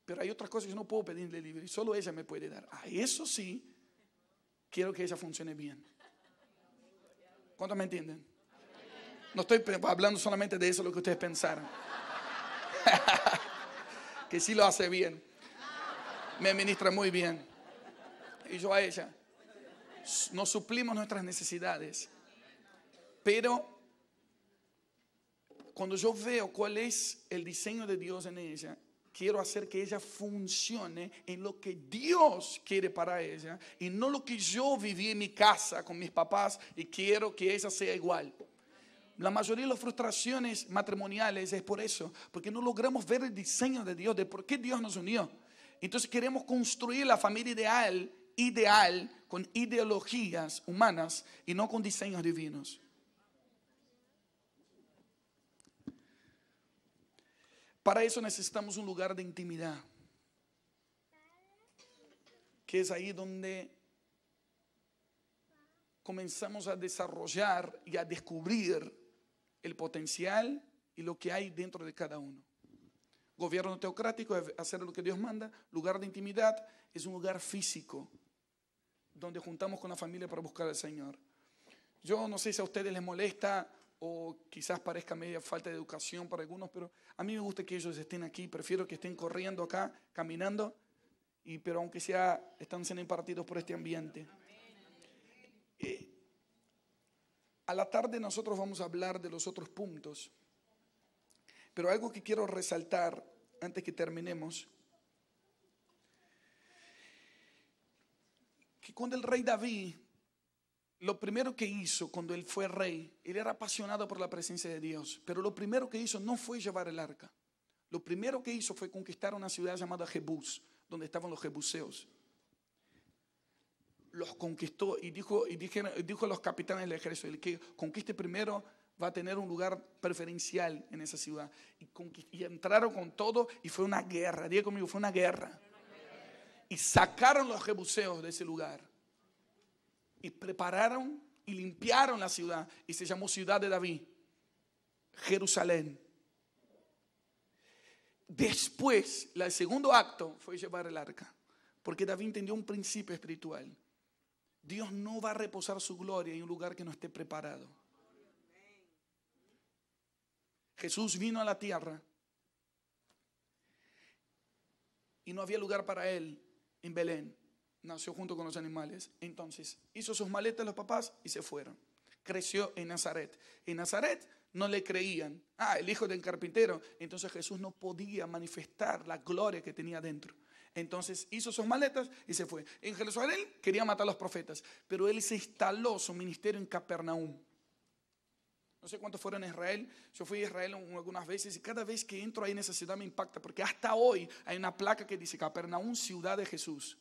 pero hay otras cosas que yo no puedo pedir en delivery, solo ella me puede dar. A eso sí, quiero que ella funcione bien. ¿Cuántos me entienden? No estoy hablando solamente de eso, lo que ustedes pensaron. Que sí lo hace bien. Me ministra muy bien. Y yo a ella. Nos suplimos nuestras necesidades. Pero cuando yo veo cuál es el diseño de Dios en ella, quiero hacer que ella funcione en lo que Dios quiere para ella y no lo que yo viví en mi casa con mis papás y quiero que ella sea igual. La mayoría de las frustraciones matrimoniales es por eso, porque no logramos ver el diseño de Dios, de por qué Dios nos unió. Entonces queremos construir la familia ideal con ideologías humanas y no con diseños divinos. Para eso necesitamos un lugar de intimidad, que es ahí donde comenzamos a desarrollar y a descubrir el potencial y lo que hay dentro de cada uno. Gobierno teocrático es hacer lo que Dios manda. Lugar de intimidad es un lugar físico donde juntamos con la familia para buscar al Señor. Yo no sé si a ustedes les molesta o quizás parezca media falta de educación para algunos, pero a mí me gusta que ellos estén aquí. Prefiero que estén corriendo acá, caminando, pero aunque sea, están siendo impartidos por este ambiente. A la tarde nosotros vamos a hablar de los otros puntos, pero algo que quiero resaltar antes que terminemos, que cuando el rey David, lo primero que hizo cuando él fue rey, él era apasionado por la presencia de Dios, pero lo primero que hizo no fue llevar el arca. Lo primero que hizo fue conquistar una ciudad llamada Jebús, donde estaban los jebuseos. Los conquistó y dijo a los capitanes del ejército, el que conquiste primero va a tener un lugar preferencial en esa ciudad. Y entraron con todo y fue una guerra. Diga conmigo, fue una guerra. Y sacaron los jebuseos de ese lugar. Y prepararon y limpiaron la ciudad. Y se llamó Ciudad de David, Jerusalén. Después, el segundo acto fue llevar el arca. Porque David entendió un principio espiritual. Dios no va a reposar su gloria en un lugar que no esté preparado. Jesús vino a la tierra y no había lugar para él en Belén. Nació junto con los animales. Entonces hizo sus maletas los papás y se fueron. Creció en Nazaret. En Nazaret no le creían. El hijo del carpintero. Entonces Jesús no podía manifestar la gloria que tenía dentro. Entonces hizo sus maletas y se fue. En Jerusalén quería matar a los profetas, pero él se instaló su ministerio en Capernaum. No sé cuántos fueron a Israel. Yo fui a Israel algunas veces y cada vez que entro ahí en esa ciudad me impacta, porque hasta hoy hay una placa que dice Capernaum, ciudad de Jesús.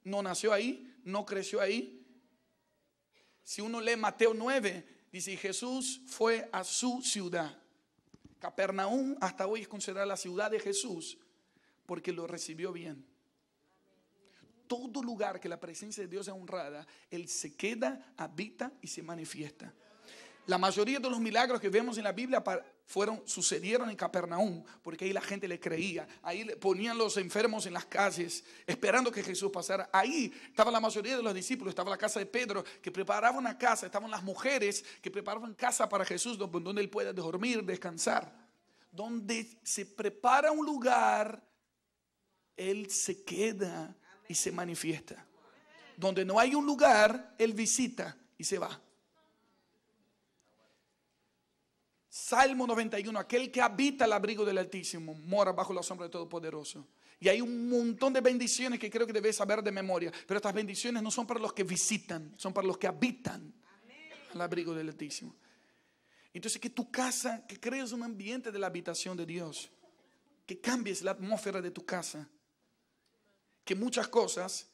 No nació ahí, no creció ahí. Si uno lee Mateo 9, dice Jesús fue a su ciudad. Capernaum hasta hoy es considerada la ciudad de Jesús porque lo recibió bien. Todo lugar que la presencia de Dios es honrada, Él se queda, habita y se manifiesta. La mayoría de los milagros que vemos en la Biblia sucedieron en Capernaum, porque ahí la gente le creía. Ahí ponían los enfermos en las calles, esperando que Jesús pasara. Ahí estaba la mayoría de los discípulos, estaba la casa de Pedro, que preparaba una casa. Estaban las mujeres que preparaban casa para Jesús, donde Él pueda dormir, descansar. Donde se prepara un lugar, Él se queda y se manifiesta. Donde no hay un lugar, Él visita y se va. Salmo 91, aquel que habita al abrigo del Altísimo, mora bajo la sombra del Todopoderoso. Y hay un montón de bendiciones que creo que debes saber de memoria. Pero estas bendiciones no son para los que visitan, son para los que habitan al abrigo del Altísimo. Entonces que tu casa, que crees un ambiente de la habitación de Dios. Que cambies la atmósfera de tu casa. Que muchas cosas,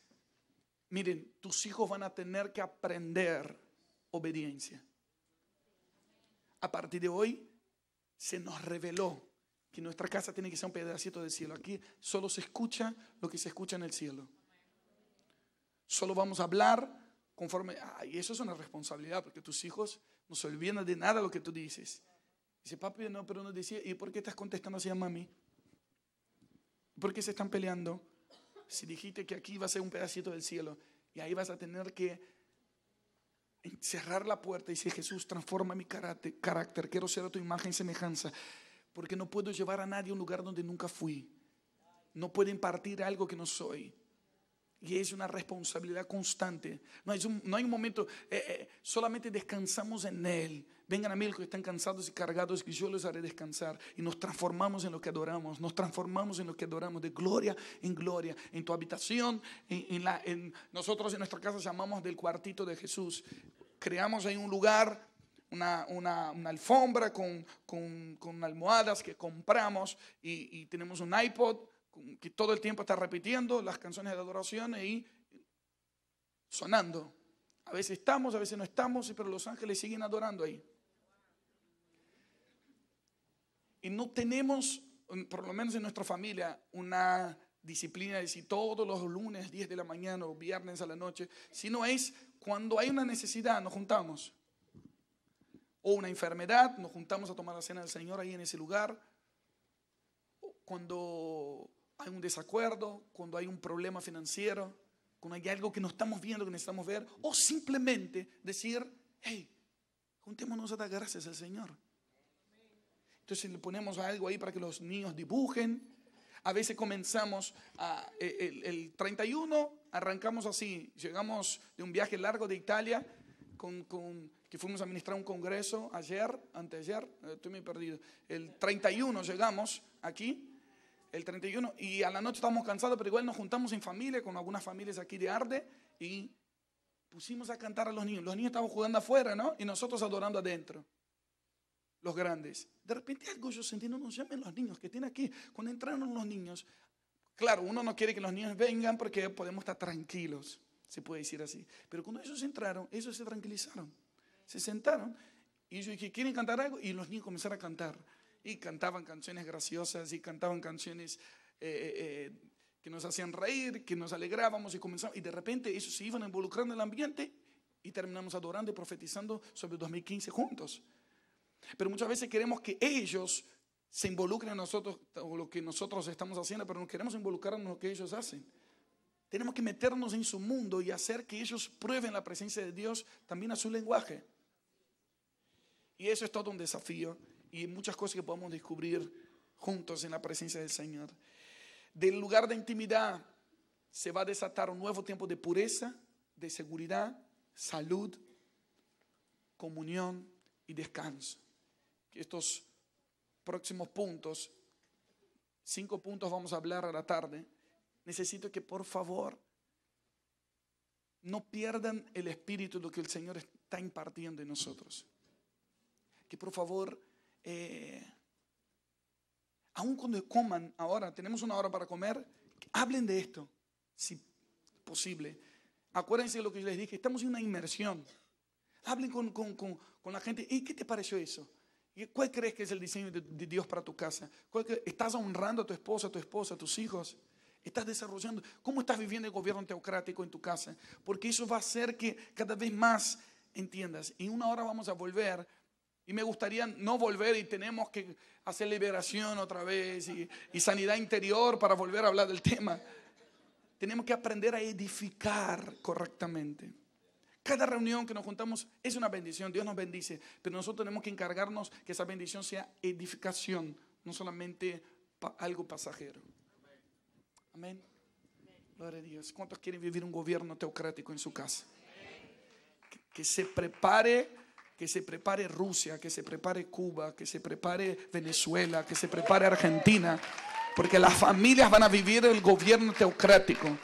miren, tus hijos van a tener que aprender obediencia. A partir de hoy se nos reveló que nuestra casa tiene que ser un pedacito del cielo. Aquí solo se escucha lo que se escucha en el cielo. Solo vamos a hablar conforme... Y eso es una responsabilidad, porque tus hijos no se olvidan de nada lo que tú dices. Dice, papi, no, pero no decía, ¿y por qué estás contestando así a mami? ¿Por qué se están peleando? Si dijiste que aquí va a ser un pedacito del cielo, y ahí vas a tener que cerrar la puerta y decir, Jesús, transforma mi carácter, quiero ser a tu imagen y semejanza, porque no puedo llevar a nadie a un lugar donde nunca fui. No puedo impartir algo que no soy. Y es una responsabilidad constante. No hay un momento, solamente descansamos en Él. Vengan a mí los que están cansados y cargados, que yo les haré descansar. Y nos transformamos en lo que adoramos. Nos transformamos en lo que adoramos, de gloria en gloria. En tu habitación, nosotros en nuestra casa llamamos del cuartito de Jesús. Creamos ahí un lugar, una alfombra con almohadas que compramos y tenemos un iPod que todo el tiempo está repitiendo las canciones de adoración y sonando. A veces estamos, a veces no estamos, pero los ángeles siguen adorando ahí. Y no tenemos, por lo menos en nuestra familia, una disciplina de decir todos los lunes 10 de la mañana o viernes a la noche, sino es cuando hay una necesidad nos juntamos. O una enfermedad, nos juntamos a tomar la cena del Señor ahí en ese lugar. Cuando hay un desacuerdo, cuando hay un problema financiero, cuando hay algo que no estamos viendo, que necesitamos ver, o simplemente decir, hey, juntémonos a dar gracias al Señor. Entonces le ponemos algo ahí para que los niños dibujen. A veces comenzamos el 31, arrancamos así, llegamos de un viaje largo de Italia, que fuimos a ministrar un congreso anteayer, estoy muy perdido. El 31 llegamos aquí. El 31, y a la noche estábamos cansados, pero igual nos juntamos en familia, con algunas familias aquí de Arde, y pusimos a cantar a los niños. Los niños estaban jugando afuera, ¿no? Y nosotros adorando adentro, los grandes. De repente algo yo sentí, no nos llamen los niños que tienen aquí. Cuando entraron los niños, claro, uno no quiere que los niños vengan porque podemos estar tranquilos, se puede decir así. Pero cuando ellos entraron, ellos se tranquilizaron, se sentaron, y yo dije, ¿quieren cantar algo? Y los niños comenzaron a cantar. Y cantaban canciones graciosas y cantaban canciones que nos hacían reír, que nos alegrábamos y comenzamos. Y de repente ellos se iban involucrando en el ambiente y terminamos adorando y profetizando sobre 2015 juntos. Pero muchas veces queremos que ellos se involucren en nosotros o lo que nosotros estamos haciendo, pero no queremos involucrarnos en lo que ellos hacen. Tenemos que meternos en su mundo y hacer que ellos prueben la presencia de Dios también a su lenguaje. Y eso es todo un desafío. Y muchas cosas que podemos descubrir juntos en la presencia del Señor. Del lugar de intimidad se va a desatar un nuevo tiempo de pureza, de seguridad, salud, comunión y descanso. Estos próximos puntos, 5 puntos vamos a hablar a la tarde. Necesito que por favor no pierdan el espíritu de lo que el Señor está impartiendo en nosotros. Que por favor, aun cuando coman ahora, tenemos una hora para comer, hablen de esto, si posible. Acuérdense de lo que yo les dije, estamos en una inmersión. Hablen con la gente. ¿Y qué te pareció eso? ¿Cuál crees que es el diseño de Dios para tu casa? ¿Estás honrando a tu esposa, a tus hijos? ¿Estás desarrollando? ¿Cómo estás viviendo el gobierno teocrático en tu casa? Porque eso va a hacer que cada vez más entiendas. Y una hora vamos a volver. Y me gustaría no volver y tenemos que hacer liberación otra vez y sanidad interior para volver a hablar del tema. Tenemos que aprender a edificar correctamente. Cada reunión que nos juntamos es una bendición, Dios nos bendice, pero nosotros tenemos que encargarnos que esa bendición sea edificación, no solamente algo pasajero. Amén. Gloria a Dios. ¿Cuántos quieren vivir un gobierno teocrático en su casa? Que se prepare Rusia, que se prepare Cuba, que se prepare Venezuela, que se prepare Argentina, porque las familias van a vivir el gobierno teocrático.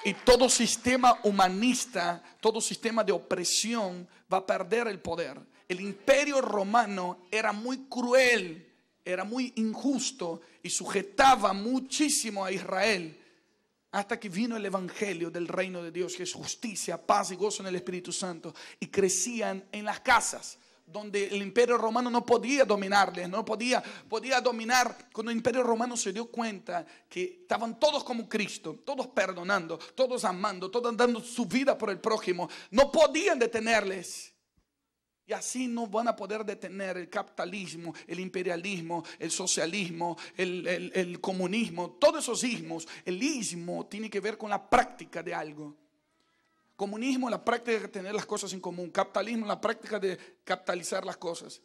Y todo sistema humanista, todo sistema de opresión va a perder el poder. El imperio romano era muy cruel, era muy injusto y sujetaba muchísimo a Israel hasta que vino el evangelio del reino de Dios, que es justicia, paz y gozo en el Espíritu Santo, y crecían en las casas donde el imperio romano no podía dominarles, no podía dominar. Cuando el imperio romano se dio cuenta que estaban todos como Cristo, todos perdonando, todos amando, todos dando su vida por el prójimo, no podían detenerles. Y así no van a poder detener el capitalismo, el imperialismo, el socialismo, el comunismo, todos esos ismos. El ismo tiene que ver con la práctica de algo. Comunismo, la práctica de tener las cosas en común. Capitalismo, la práctica de capitalizar las cosas.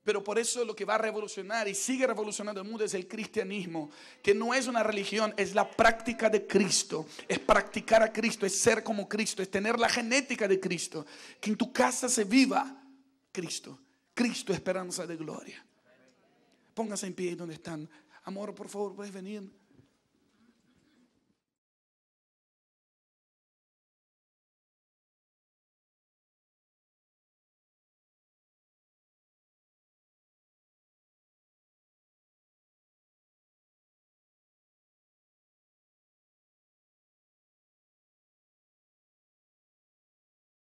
Pero por eso lo que va a revolucionar y sigue revolucionando el mundo es el cristianismo, que no es una religión, es la práctica de Cristo. Es practicar a Cristo, es ser como Cristo, es tener la genética de Cristo. Que en tu casa se viva Cristo. Cristo, esperanza de gloria. Pónganse en pie donde están. Amor, por favor, puedes venir.